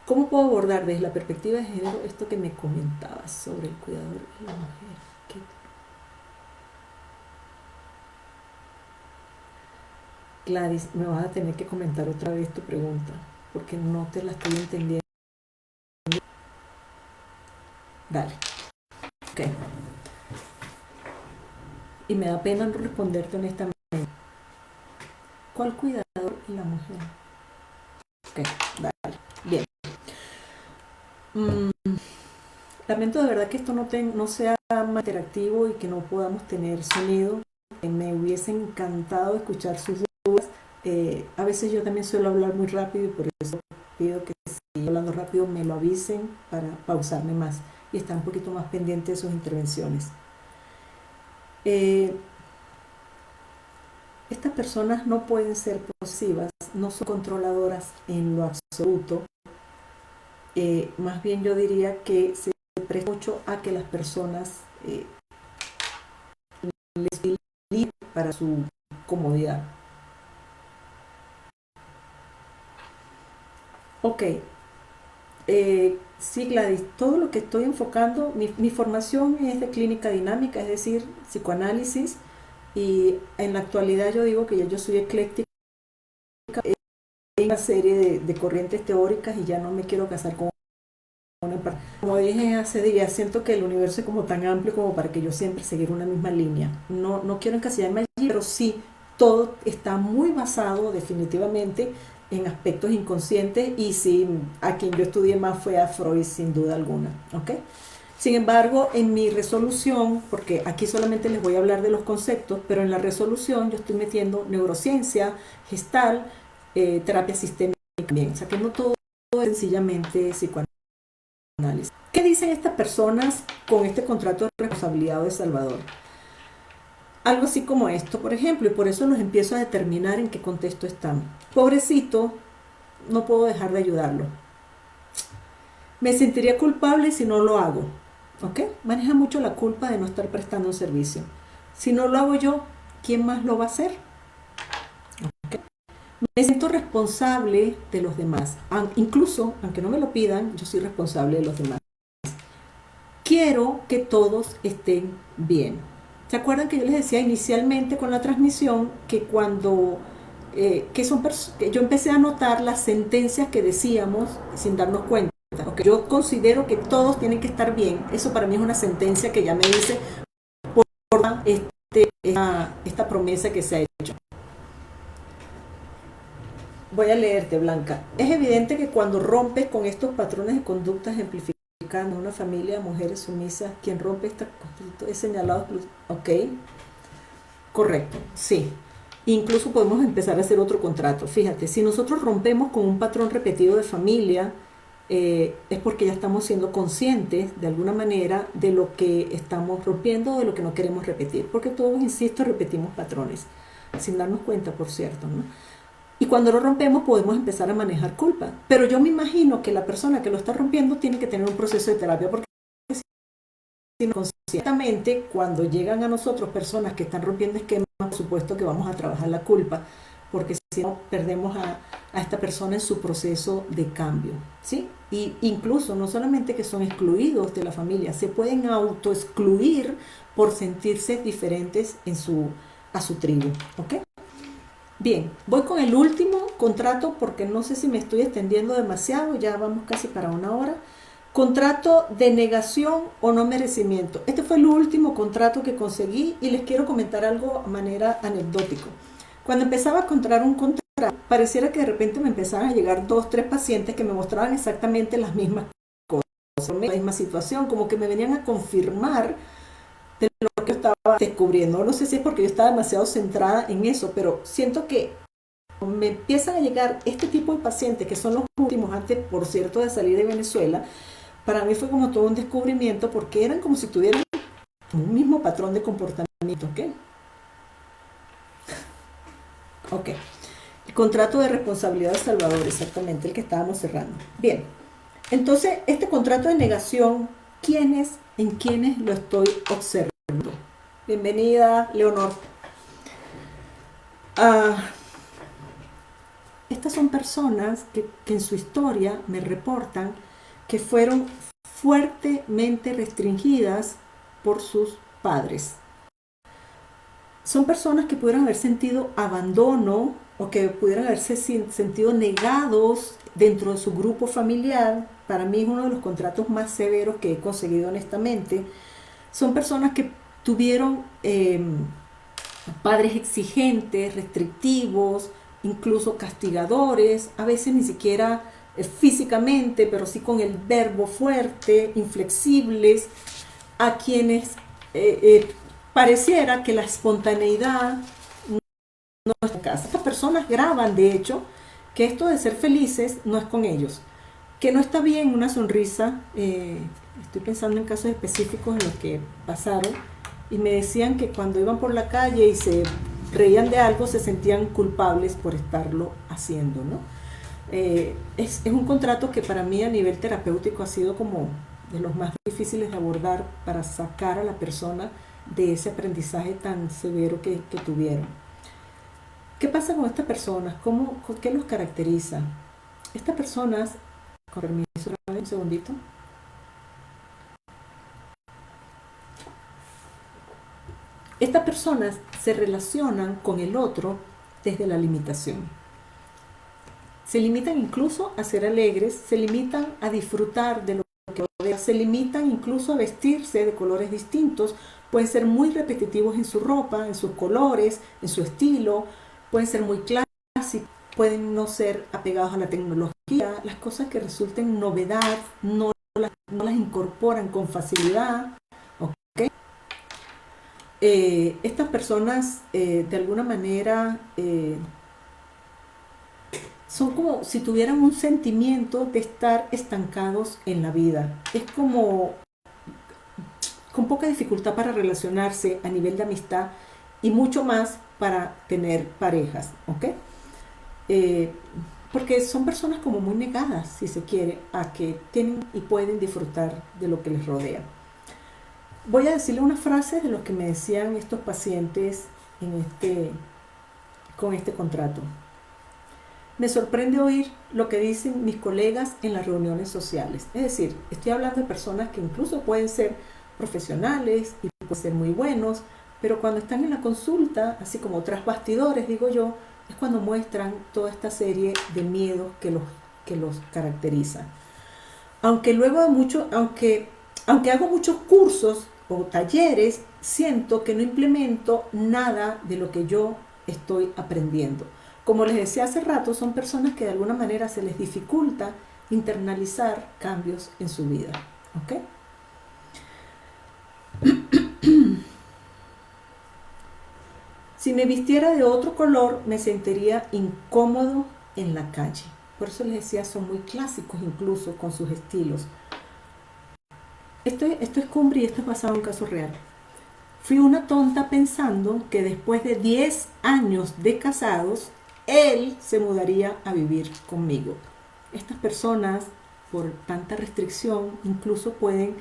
¿Cómo puedo abordar desde la perspectiva de género esto que me comentabas sobre el cuidador y la mujer? ¿Qué? Gladys, me vas a tener que comentar otra vez tu pregunta, porque no te la estoy entendiendo. Dale. Ok. Y me da pena no responderte honestamente. ¿Cuál cuidador y la mujer? Ok, dale. Bien. Lamento de verdad que esto no sea más interactivo y que no podamos tener sonido. Me hubiese encantado escuchar sus dudas. A veces yo también suelo hablar muy rápido y por eso pido que si hablando rápido me lo avisen para pausarme más y estar un poquito más pendiente de sus intervenciones. Estas personas no pueden ser posesivas, no son controladoras en lo absoluto. Más bien yo diría que se presta mucho a que las personas les piden para su comodidad. Ok, sí, Gladys, todo lo que estoy enfocando, mi formación es de clínica dinámica, es decir, psicoanálisis, y en la actualidad yo digo que ya yo soy ecléctica en una serie de corrientes teóricas y ya no me quiero casar con una. Como dije hace días, siento que el universo es como tan amplio como para que yo siempre seguir una misma línea. No quiero encasillarme allí, pero sí, todo está muy basado definitivamente en aspectos inconscientes y sí, a quien yo estudié más fue a Freud sin duda alguna. ¿Ok? Sin embargo, en mi resolución, porque aquí solamente les voy a hablar de los conceptos, pero en la resolución yo estoy metiendo neurociencia, gestal, terapia sistémica también. O sea que no todo es sencillamente psicoanálisis. ¿Qué dicen estas personas con este contrato de responsabilidad de Salvador? Algo así como esto, por ejemplo, y por eso los empiezo a determinar en qué contexto están. Pobrecito, no puedo dejar de ayudarlo. Me sentiría culpable si no lo hago. ¿Ok? Maneja mucho la culpa de no estar prestando un servicio. Si no lo hago yo, ¿quién más lo va a hacer? ¿Okay? Me siento responsable de los demás. Incluso, aunque no me lo pidan, yo soy responsable de los demás. Quiero que todos estén bien. ¿Se acuerdan que yo les decía inicialmente con la transmisión que cuando que yo empecé a notar las sentencias que decíamos sin darnos cuenta? Okay. Yo considero que todos tienen que estar bien. Eso para mí es una sentencia que ya me dice por esta promesa que se ha hecho. Voy a leerte, Blanca. Es evidente que cuando rompes con estos patrones de conducta ejemplificando una familia de mujeres sumisas, quien rompe esta conducta es señalado. Ok, correcto, sí. Incluso podemos empezar a hacer otro contrato. Fíjate, si nosotros rompemos con un patrón repetido de familia, es porque ya estamos siendo conscientes de alguna manera de lo que estamos rompiendo o de lo que no queremos repetir. Porque todos, insisto, repetimos patrones, sin darnos cuenta, por cierto, ¿no? Y cuando lo rompemos podemos empezar a manejar culpa. Pero yo me imagino que la persona que lo está rompiendo tiene que tener un proceso de terapia, porque si no, conscientemente, cuando llegan a nosotros personas que están rompiendo esquemas, por supuesto que vamos a trabajar la culpa, porque si no perdemos a esta persona en su proceso de cambio, ¿sí? Y incluso no solamente que son excluidos de la familia, se pueden autoexcluir por sentirse diferentes a su tribu, ¿ok? Bien, voy con el último contrato porque no sé si me estoy extendiendo demasiado, ya vamos casi para una hora. Contrato de negación o no merecimiento. Este fue el último contrato que conseguí y les quiero comentar algo de manera anecdótica. Cuando empezaba a encontrar un contrato, pareciera que de repente me empezaban a llegar 2, 3 pacientes que me mostraban exactamente las mismas cosas, la misma situación, como que me venían a confirmar de lo que yo estaba descubriendo. No sé si es porque yo estaba demasiado centrada en eso, pero siento que me empiezan a llegar este tipo de pacientes, que son los últimos antes, por cierto, de salir de Venezuela. Para mí fue como todo un descubrimiento porque eran como si tuvieran un mismo patrón de comportamiento, ¿ok? Ok. El contrato de responsabilidad de Salvador, exactamente, el que estábamos cerrando. Bien, entonces, este contrato de negación, en quiénes lo estoy observando? Bienvenida, Leonor. Ah, estas son personas que en su historia me reportan que fueron fuertemente restringidas por sus padres. Son personas que pudieran haber sentido abandono o que pudieran haberse sentido negados dentro de su grupo familiar. Para mí es uno de los contratos más severos que he conseguido honestamente. Son personas que tuvieron padres exigentes, restrictivos, incluso castigadores, a veces ni siquiera físicamente, pero sí con el verbo fuerte, inflexibles, a quienes pareciera que la espontaneidad no es en casa. Estas personas graban, de hecho, que esto de ser felices no es con ellos, que no está bien una sonrisa. Estoy pensando en casos específicos en los que pasaron y me decían que cuando iban por la calle y se reían de algo se sentían culpables por estarlo haciendo, ¿no? Es un contrato que para mí a nivel terapéutico ha sido como de los más difíciles de abordar para sacar a la persona de ese aprendizaje tan severo que tuvieron. ¿Qué pasa con estas personas? ¿Qué los caracteriza? Estas personas, con permiso, un segundito. Estas personas se relacionan con el otro desde la limitación. Se limitan incluso a ser alegres, se limitan a disfrutar de lo que rodea, se limitan incluso a vestirse de colores distintos, pueden ser muy repetitivos en su ropa, en sus colores, en su estilo, pueden ser muy clásicos, pueden no ser apegados a la tecnología, las cosas que resulten novedad no las incorporan con facilidad. ¿Okay? Estas personas de alguna manera son como si tuvieran un sentimiento de estar estancados en la vida. Es como con poca dificultad para relacionarse a nivel de amistad y mucho más para tener parejas, ¿ok? Porque son personas como muy negadas, si se quiere, a que tienen y pueden disfrutar de lo que les rodea. Voy a decirle unas frases de lo que me decían estos pacientes con este contrato. Me sorprende oír lo que dicen mis colegas en las reuniones sociales. Es decir, estoy hablando de personas que incluso pueden ser profesionales y pueden ser muy buenos, pero cuando están en la consulta, así como tras bastidores, digo yo, es cuando muestran toda esta serie de miedos que los caracterizan. Aunque hago muchos cursos o talleres, siento que no implemento nada de lo que yo estoy aprendiendo. Como les decía hace rato, son personas que de alguna manera se les dificulta internalizar cambios en su vida. ¿Ok? Si me vistiera de otro color, me sentiría incómodo en la calle. Por eso les decía, son muy clásicos incluso con sus estilos. Esto es cumbre y esto es basado en un caso real. Fui una tonta pensando que después de 10 años de casados, él se mudaría a vivir conmigo. Estas personas, por tanta restricción, incluso pueden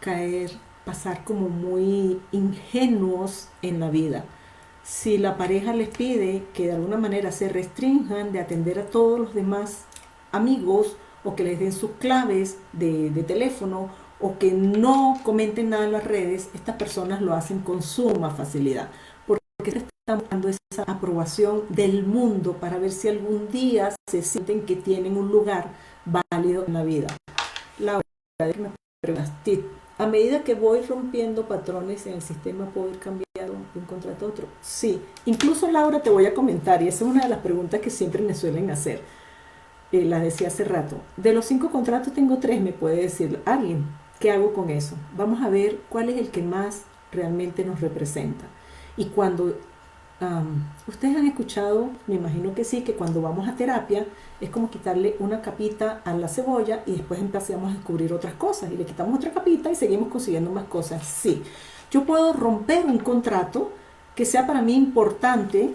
caer, pasar como muy ingenuos en la vida. Si la pareja les pide que de alguna manera se restrinjan de atender a todos los demás amigos o que les den sus claves de teléfono o que no comenten nada en las redes, estas personas lo hacen con suma facilidad porque están buscando esa aprobación del mundo para ver si algún día se sienten que tienen un lugar válido en la vida. La verdad me preguntaste, a medida que voy rompiendo patrones en el sistema, ¿puedo ir cambiando de un contrato a otro? Sí, incluso Laura te voy a comentar, y esa es una de las preguntas que siempre me suelen hacer, la decía hace rato, de los 5 contratos tengo 3, me puede decir alguien, ¿qué hago con eso? Vamos a ver cuál es el que más realmente nos representa. Y cuando ustedes han escuchado, me imagino que sí, que cuando vamos a terapia es como quitarle una capita a la cebolla y después empezamos a descubrir otras cosas y le quitamos otra capita y seguimos consiguiendo más cosas. Sí, yo puedo romper un contrato que sea para mí importante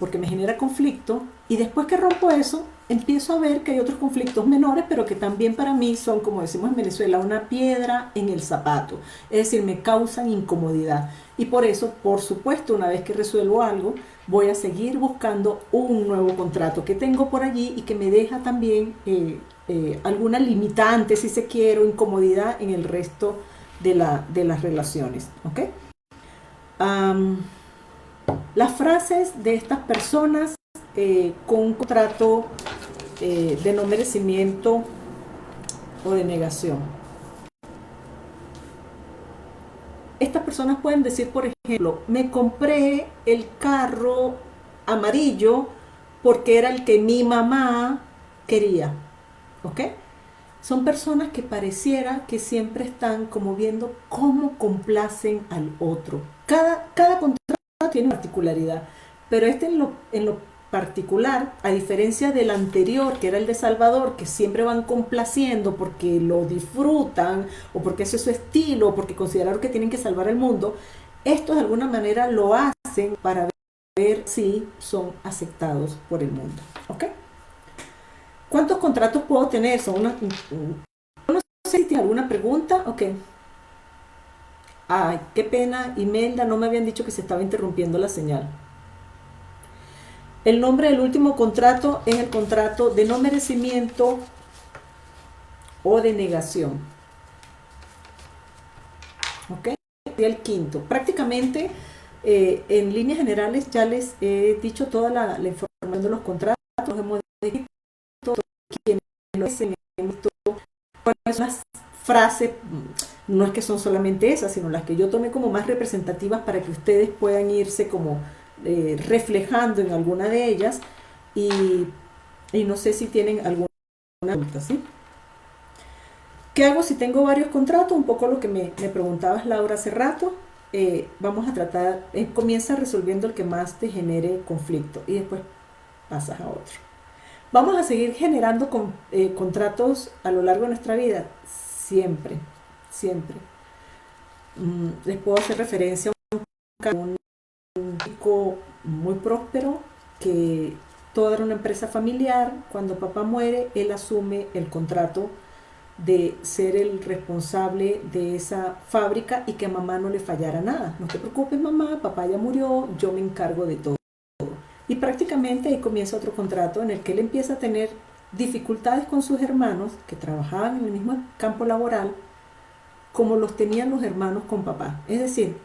porque me genera conflicto y después que rompo eso empiezo a ver que hay otros conflictos menores pero que también para mí son, como decimos en Venezuela, una piedra en el zapato, es decir, me causan incomodidad y por eso, por supuesto, una vez que resuelvo algo voy a seguir buscando un nuevo contrato que tengo por allí y que me deja también alguna limitante, si se quiere, o incomodidad en el resto de las relaciones. ¿Ok? Las frases de estas personas con un contrato de no merecimiento o de negación. Estas personas pueden decir, por ejemplo, me compré el carro amarillo porque era el que mi mamá quería. ¿Ok? Son personas que pareciera que siempre están como viendo cómo complacen al otro. Cada contrato tiene una particularidad, pero este en lo particular, a diferencia del anterior, que era el de Salvador, que siempre van complaciendo porque lo disfrutan, o porque ese es su estilo, o porque consideraron que tienen que salvar el mundo, estos de alguna manera lo hacen para ver si son aceptados por el mundo. ¿Ok? ¿Cuántos contratos puedo tener? No sé si tiene alguna pregunta. Ok. Ay, qué pena, Imelda, no me habían dicho que se estaba interrumpiendo la señal. El nombre del último contrato es el contrato de no merecimiento o de negación. ¿Ok? Y el quinto. Prácticamente, en líneas generales, ya les he dicho toda la información de los contratos. Hemos dicho quiénes lo hacen, cuáles son las frases. No es que son solamente esas, sino las que yo tomé como más representativas para que ustedes puedan irse como reflejando en alguna de ellas y no sé si tienen alguna pregunta, ¿sí? ¿Qué hago si tengo varios contratos? Un poco lo que me preguntabas, Laura, hace rato. Vamos a tratar, comienza resolviendo el que más te genere conflicto y después pasas a otro. ¿Vamos a seguir generando contratos a lo largo de nuestra vida? Siempre, siempre. Les puedo hacer referencia a un chico muy próspero que toda era una empresa familiar. Cuando papá muere, él asume el contrato de ser el responsable de esa fábrica y que a mamá no le fallara nada. No te preocupes, mamá, papá ya murió, yo me encargo de todo. Y prácticamente ahí comienza otro contrato en el que él empieza a tener dificultades con sus hermanos que trabajaban en el mismo campo laboral como los tenían los hermanos con papá. Es decir,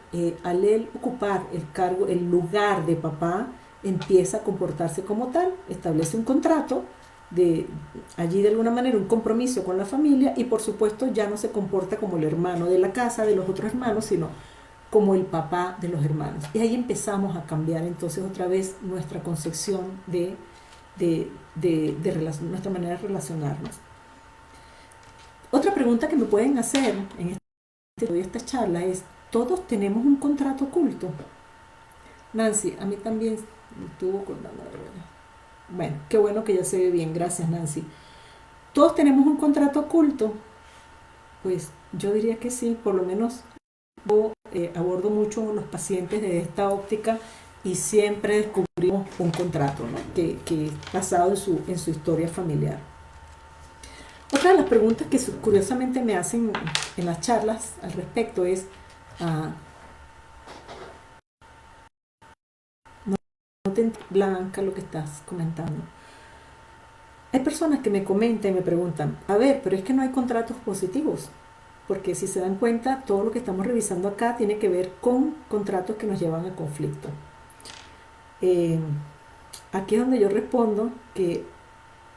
al él ocupar el cargo, el lugar de papá, empieza a comportarse como tal, establece un contrato, allí de alguna manera un compromiso con la familia y por supuesto ya no se comporta como el hermano de la casa de los otros hermanos, sino como el papá de los hermanos. Y ahí empezamos a cambiar entonces otra vez nuestra concepción nuestra manera de relacionarnos. Otra pregunta que me pueden hacer en esta charla es, ¿todos tenemos un contrato oculto? Nancy, a mí también estuvo con la madre. Bueno, qué bueno que ya se ve bien, gracias Nancy. ¿Todos tenemos un contrato oculto? Pues yo diría que sí, por lo menos yo abordo mucho a los pacientes de esta óptica y siempre descubrimos un contrato, ¿no? que es basado en su historia familiar. Otra de las preguntas que curiosamente me hacen en las charlas al respecto es, no te entiendo, Blanca, lo que estás comentando. Hay personas que me comentan y me preguntan, a ver, pero es que no hay contratos positivos, porque si se dan cuenta, todo lo que estamos revisando acá tiene que ver con contratos que nos llevan a conflicto. Aquí es donde yo respondo que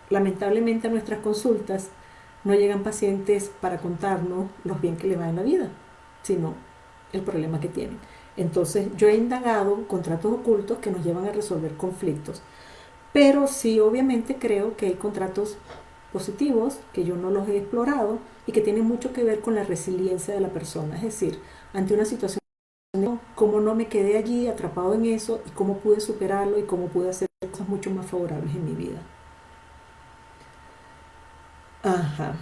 lamentablemente a nuestras consultas no llegan pacientes para contarnos los bien que les va en la vida, sino el problema que tienen. Entonces yo he indagado contratos ocultos que nos llevan a resolver conflictos, pero sí obviamente creo que hay contratos positivos que yo no los he explorado y que tienen mucho que ver con la resiliencia de la persona, es decir, ante una situación, cómo no me quedé allí atrapado en eso y cómo pude superarlo y cómo pude hacer cosas mucho más favorables en mi vida. Ajá.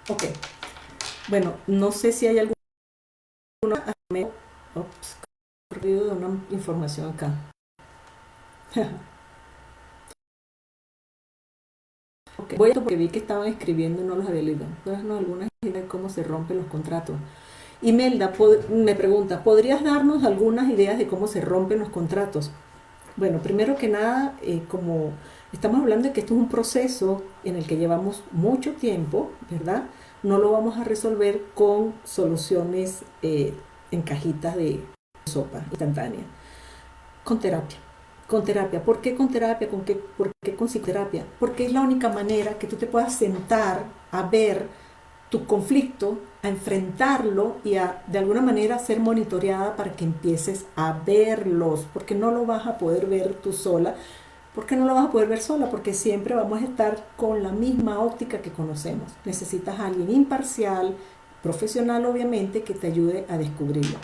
Ok. Bueno, no sé si hay alguna corrido de una información acá. Okay. Voy a porque vi que estaban escribiendo y no los había leído. Entonces, algunas ideas de cómo se rompen los contratos. Imelda me pregunta, ¿podrías darnos algunas ideas de cómo se rompen los contratos? Bueno, primero que nada, como estamos hablando de que esto es un proceso en el que llevamos mucho tiempo, ¿verdad? No lo vamos a resolver con soluciones en cajitas de sopa instantánea. Con terapia. Con terapia. ¿Por qué con terapia? ¿Por qué con psicoterapia? Porque es la única manera que tú te puedas sentar a ver tu conflicto, a enfrentarlo y a de alguna manera ser monitoreada para que empieces a verlos, porque no lo vas a poder ver tú sola. ¿Por qué no lo vas a poder ver sola? Porque siempre vamos a estar con la misma óptica que conocemos. Necesitas a alguien imparcial, profesional obviamente, que te ayude a descubrirlo.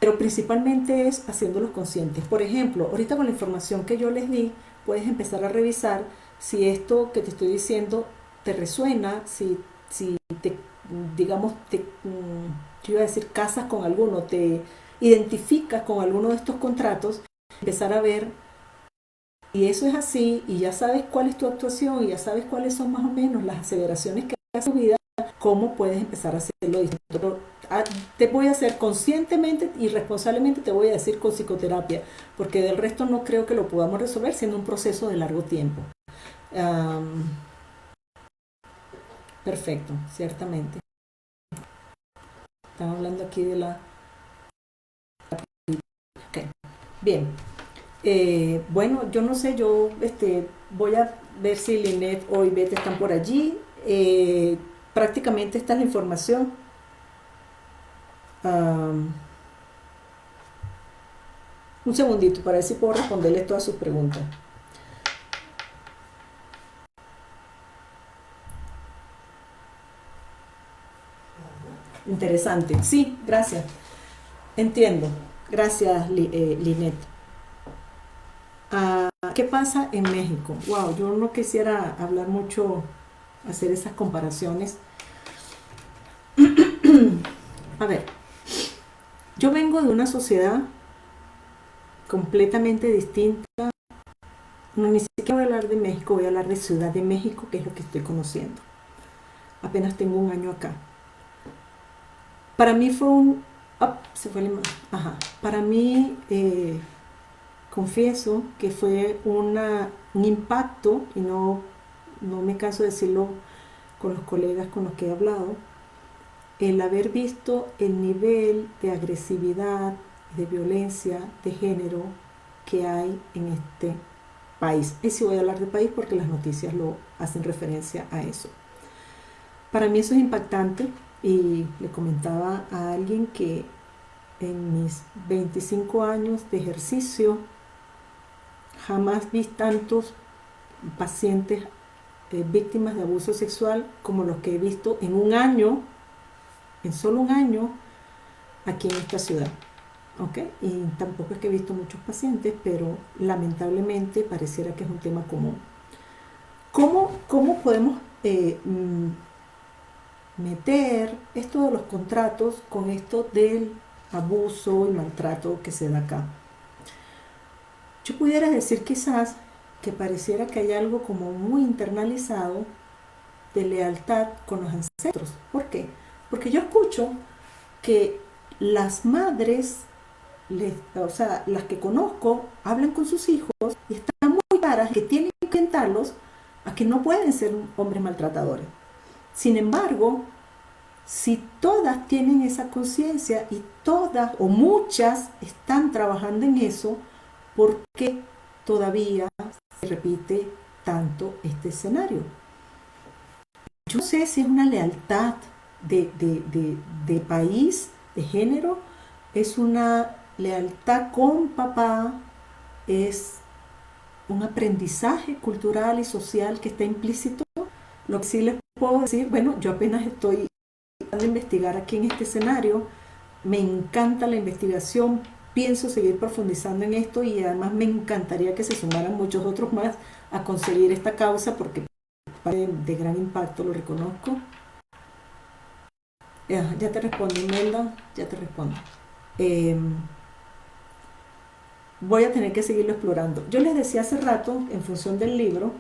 Pero principalmente es haciéndolos conscientes. Por ejemplo, ahorita con la información que yo les di, puedes empezar a revisar si esto que te estoy diciendo te resuena, si te, digamos, yo iba a decir, casas con alguno, te identificas con alguno de estos contratos, empezar a ver, y eso es así, y ya sabes cuál es tu actuación, y ya sabes cuáles son más o menos las aceleraciones que hace tu vida, cómo puedes empezar a hacerlo distinto. Te voy a hacer conscientemente y responsablemente, te voy a decir con psicoterapia, porque del resto no creo que lo podamos resolver siendo un proceso de largo tiempo. Perfecto, ciertamente. Estamos hablando aquí de la... Okay. Bien. Bueno, yo no sé, yo voy a ver si Linet o Ivette están por allí. Prácticamente esta es la información. Un segundito para ver si puedo responderles todas sus preguntas. Interesante. Sí, gracias. Entiendo. Gracias, Linet. ¿Qué pasa en México? Wow, yo no quisiera hablar mucho, hacer esas comparaciones. A ver, yo vengo de una sociedad completamente distinta. No, ni siquiera voy a hablar de México, voy a hablar de Ciudad de México, que es lo que estoy conociendo. Apenas tengo un año acá. Para mí fue un... se fue la imagen. Ajá. Para mí, confieso que fue un impacto, y no me canso de decirlo con los colegas con los que he hablado, el haber visto el nivel de agresividad, de violencia, de género que hay en este país. Y sí voy a hablar de país porque las noticias lo hacen referencia a eso. Para mí eso es impactante. Y le comentaba a alguien que en mis 25 años de ejercicio jamás vi tantos pacientes víctimas de abuso sexual como los que he visto en un año, en solo un año, aquí en esta ciudad. ¿Okay? Y tampoco es que he visto muchos pacientes, pero lamentablemente pareciera que es un tema común. ¿Cómo podemos meter esto de los contratos con esto del abuso y maltrato que se da acá? Yo pudiera decir quizás que pareciera que hay algo como muy internalizado de lealtad con los ancestros. ¿Por qué? Porque yo escucho que las madres, o sea, las que conozco, hablan con sus hijos y están muy claras que tienen que orientarlos a que no pueden ser hombres maltratadores. Sin embargo, si todas tienen esa conciencia y todas o muchas están trabajando en eso, ¿por qué todavía se repite tanto este escenario? Yo no sé si es una lealtad de país, de género, es una lealtad con papá, es un aprendizaje cultural y social que está implícito. Lo que sí les puedo decir, bueno, yo apenas estoy tratando de investigar aquí en este escenario, me encanta la investigación, pienso seguir profundizando en esto y además me encantaría que se sumaran muchos otros más a conseguir esta causa porque de gran impacto, lo reconozco. Ya te respondo, Imelda, ya te respondo. Eh, Voy a tener que seguirlo explorando. Yo les decía hace rato, en función del libro,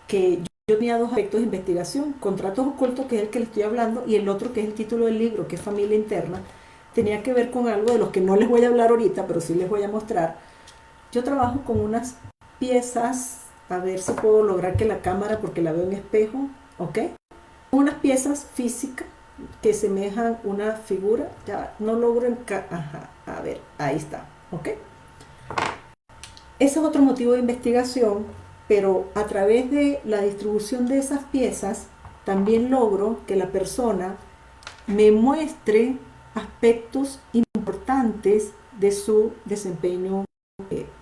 que yo tenía dos aspectos de investigación, contratos ocultos, que es el que le estoy hablando, y el otro, que es el título del libro, que es Familia Interna, tenía que ver con algo de los que no les voy a hablar ahorita, pero sí les voy a mostrar. Yo trabajo con unas piezas, a ver si puedo lograr que la cámara, porque la veo en espejo, ¿ok? Unas piezas físicas que semejan una figura, ya no logro ajá, a ver, ahí está, ¿ok? Ese es otro motivo de investigación, pero a través de la distribución de esas piezas también logro que la persona me muestre aspectos importantes de su desempeño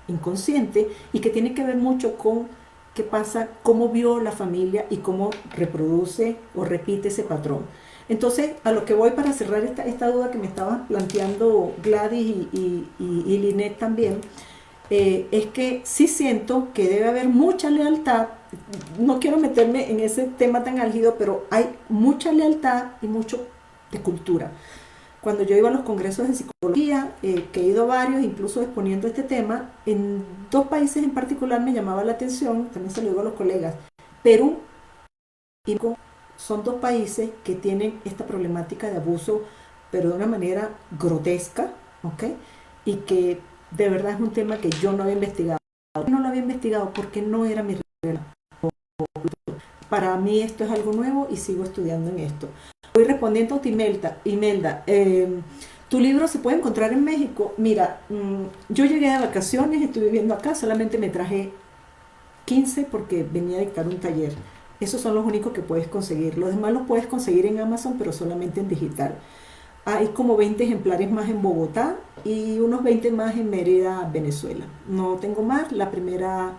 inconsciente y que tiene que ver mucho con qué pasa, cómo vio la familia y cómo reproduce o repite ese patrón. Entonces, a lo que voy para cerrar esta duda que me estaba planteando Gladys y Linet también, es que sí siento que debe haber mucha lealtad. No quiero meterme en ese tema tan álgido, pero hay mucha lealtad y mucho de cultura. Cuando yo iba a los congresos de psicología, que he ido a varios, incluso exponiendo este tema, en dos países en particular me llamaba la atención, también se lo digo a los colegas, Perú y México son dos países que tienen esta problemática de abuso, pero de una manera grotesca, ¿ok? Y que de verdad es un tema que yo no había investigado. No lo había investigado porque no era mi regla. Para mí esto es algo nuevo y sigo estudiando en esto. Voy respondiendo a Imelda. Tu libro se puede encontrar en México. Mira, yo llegué de vacaciones, estoy viviendo acá, solamente me traje 15 porque venía a dictar un taller. Esos son los únicos que puedes conseguir. Los demás los puedes conseguir en Amazon, pero solamente en digital. Hay como 20 ejemplares más en Bogotá y unos 20 más en Mérida, Venezuela. No tengo más. La primera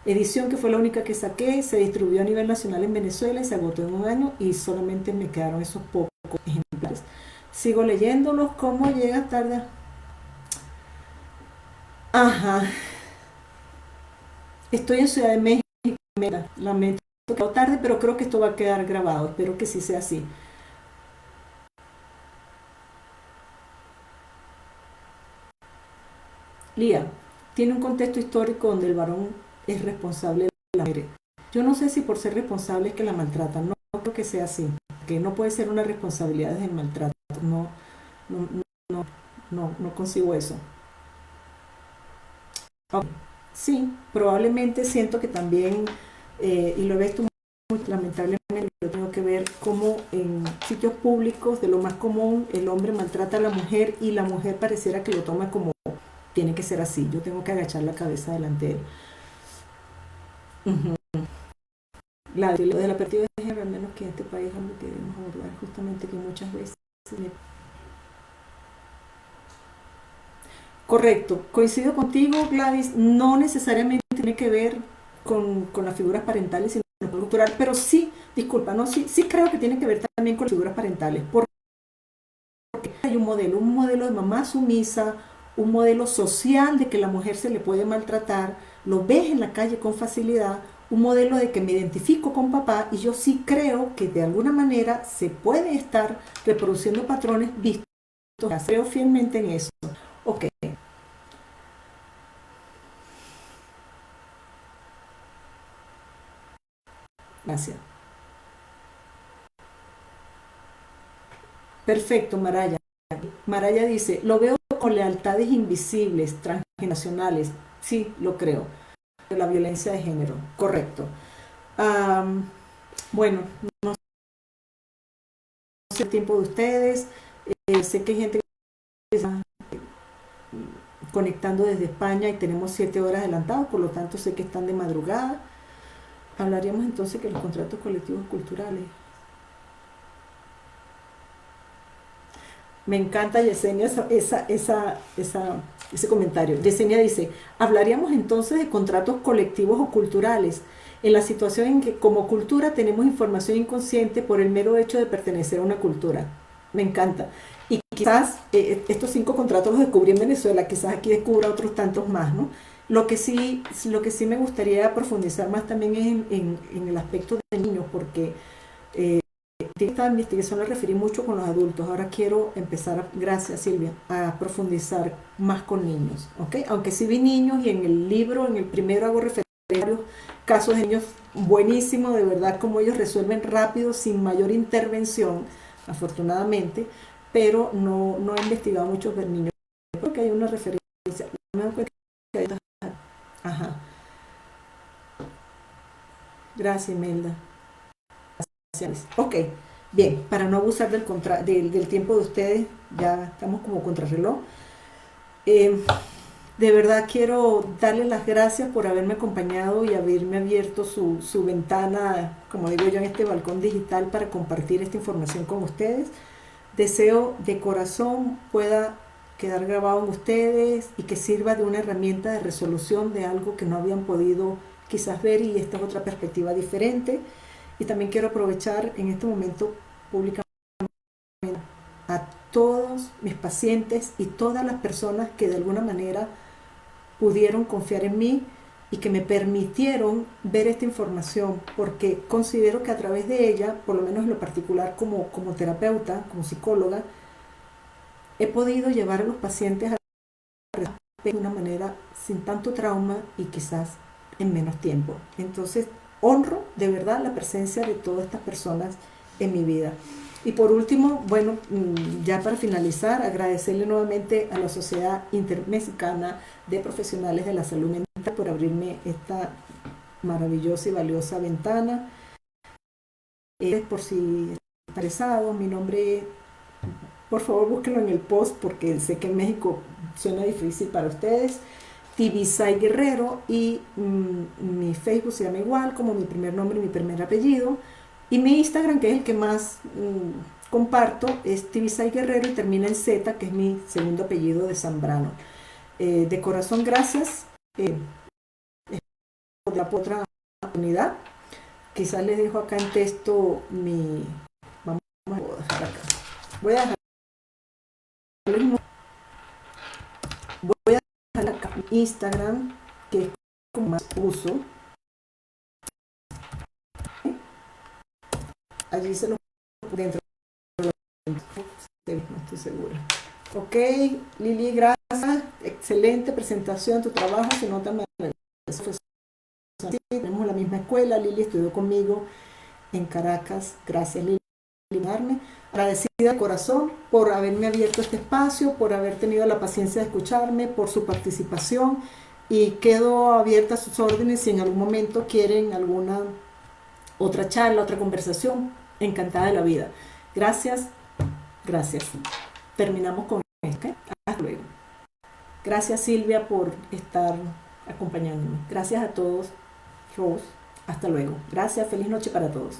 edición, que fue la única que saqué, se distribuyó a nivel nacional en Venezuela y se agotó en un año y solamente me quedaron esos pocos ejemplares. Sigo leyéndolos. ¿Cómo llega tarde? Ajá. Estoy en Ciudad de México. Lamento que quedó tarde, pero creo que esto va a quedar grabado. Espero que sí sea así. Lía, tiene un contexto histórico donde el varón es responsable de la mujer. Yo no sé si por ser responsable es que la maltratan, no creo que sea así, que no puede ser una responsabilidad desde el maltrato, no, no, no, no consigo eso. Ok, sí, probablemente siento que también, y lo he visto muy lamentablemente, lo tengo que ver como en sitios públicos, de lo más común, el hombre maltrata a la mujer y la mujer pareciera que lo toma como tiene que ser así, yo tengo que agachar la cabeza delante de él. Ujú. Lo de la perspectiva de género, al menos que en este país, algo que debemos abordar justamente, que muchas veces... Correcto, coincido contigo, Gladys, no necesariamente tiene que ver con las figuras parentales, sino con lo cultural, pero sí, disculpa, no, sí, sí creo que tiene que ver también con las figuras parentales, porque hay un modelo de mamá sumisa, un modelo social de que la mujer se le puede maltratar, lo ves en la calle con facilidad, un modelo de que me identifico con papá y yo sí creo que de alguna manera se puede estar reproduciendo patrones vistos, creo fielmente en eso. Ok, gracias. Perfecto, Maraya. Maraya dice, lo veo con lealtades invisibles, transgeneracionales. Sí, lo creo. La violencia de género, correcto. Am, bueno, no sé el tiempo de ustedes. Sé que hay gente que está conectando desde España y tenemos 7 horas adelantadas, por lo tanto sé que están de madrugada. Hablaríamos entonces que los contratos colectivos culturales. Me encanta, Yesenia, ese comentario. Yesenia dice, hablaríamos entonces de contratos colectivos o culturales, en la situación en que como cultura tenemos información inconsciente por el mero hecho de pertenecer a una cultura. Me encanta. Y quizás estos 5 contratos los descubrí en Venezuela, quizás aquí descubra otros tantos más, ¿no? Lo que sí me gustaría profundizar más también es en el aspecto de niños, porque esta investigación la referí mucho con los adultos. Ahora quiero empezar, gracias Silvia, a profundizar más con niños, ¿ok? Aunque sí vi niños y en el libro, en el primero hago referencia a varios casos de niños buenísimos, de verdad, como ellos resuelven rápido, sin mayor intervención, afortunadamente, pero no he investigado muchos de niños. Porque hay una referencia, me doy cuenta que hay... Ajá, gracias Imelda. Ok, bien, para no abusar del tiempo de ustedes, ya estamos como contrarreloj. Eh, de verdad quiero darles las gracias por haberme acompañado y haberme abierto su ventana, como digo yo, en este balcón digital para compartir esta información con ustedes. Deseo de corazón pueda quedar grabado en ustedes y que sirva de una herramienta de resolución de algo que no habían podido quizás ver y esta es otra perspectiva diferente. Y también quiero aprovechar en este momento públicamente a todos mis pacientes y todas las personas que de alguna manera pudieron confiar en mí y que me permitieron ver esta información, porque considero que a través de ella, por lo menos en lo particular como terapeuta, como psicóloga, he podido llevar a los pacientes a de una manera sin tanto trauma y quizás en menos tiempo. Entonces, honro de verdad la presencia de todas estas personas en mi vida. Y por último, bueno, ya para finalizar, agradecerle nuevamente a la Sociedad Intermexicana de Profesionales de la Salud Mental por abrirme esta maravillosa y valiosa ventana. Por si está interesado, mi nombre, por favor búsquenlo en el post porque sé que en México suena difícil para ustedes. Tibisay Guerrero y mi Facebook se llama igual como mi primer nombre y mi primer apellido. Y mi Instagram, que es el que más comparto, es Tibisay Guerrero y termina en Z, que es mi segundo apellido de Zambrano. De corazón, gracias por la otra oportunidad. Quizás les dejo acá en texto mi... Vamos a dejar acá. Voy a dejar, voy a dejar acá mi Instagram, que es como más uso. Allí se lo dentro de no estoy segura. Ok, Lili, gracias. Excelente presentación, tu trabajo se nota maravilloso. Tenemos la misma escuela, Lili estudió conmigo en Caracas. Gracias, Lili, por darme. Agradecida de corazón por haberme abierto este espacio, por haber tenido la paciencia de escucharme, por su participación y quedo abierta a sus órdenes si en algún momento quieren alguna otra charla, otra conversación. Encantada de la vida. Gracias, gracias. Terminamos con esto. Hasta luego. Gracias Silvia por estar acompañándome. Gracias a todos. Rose. Hasta luego. Gracias, feliz noche para todos.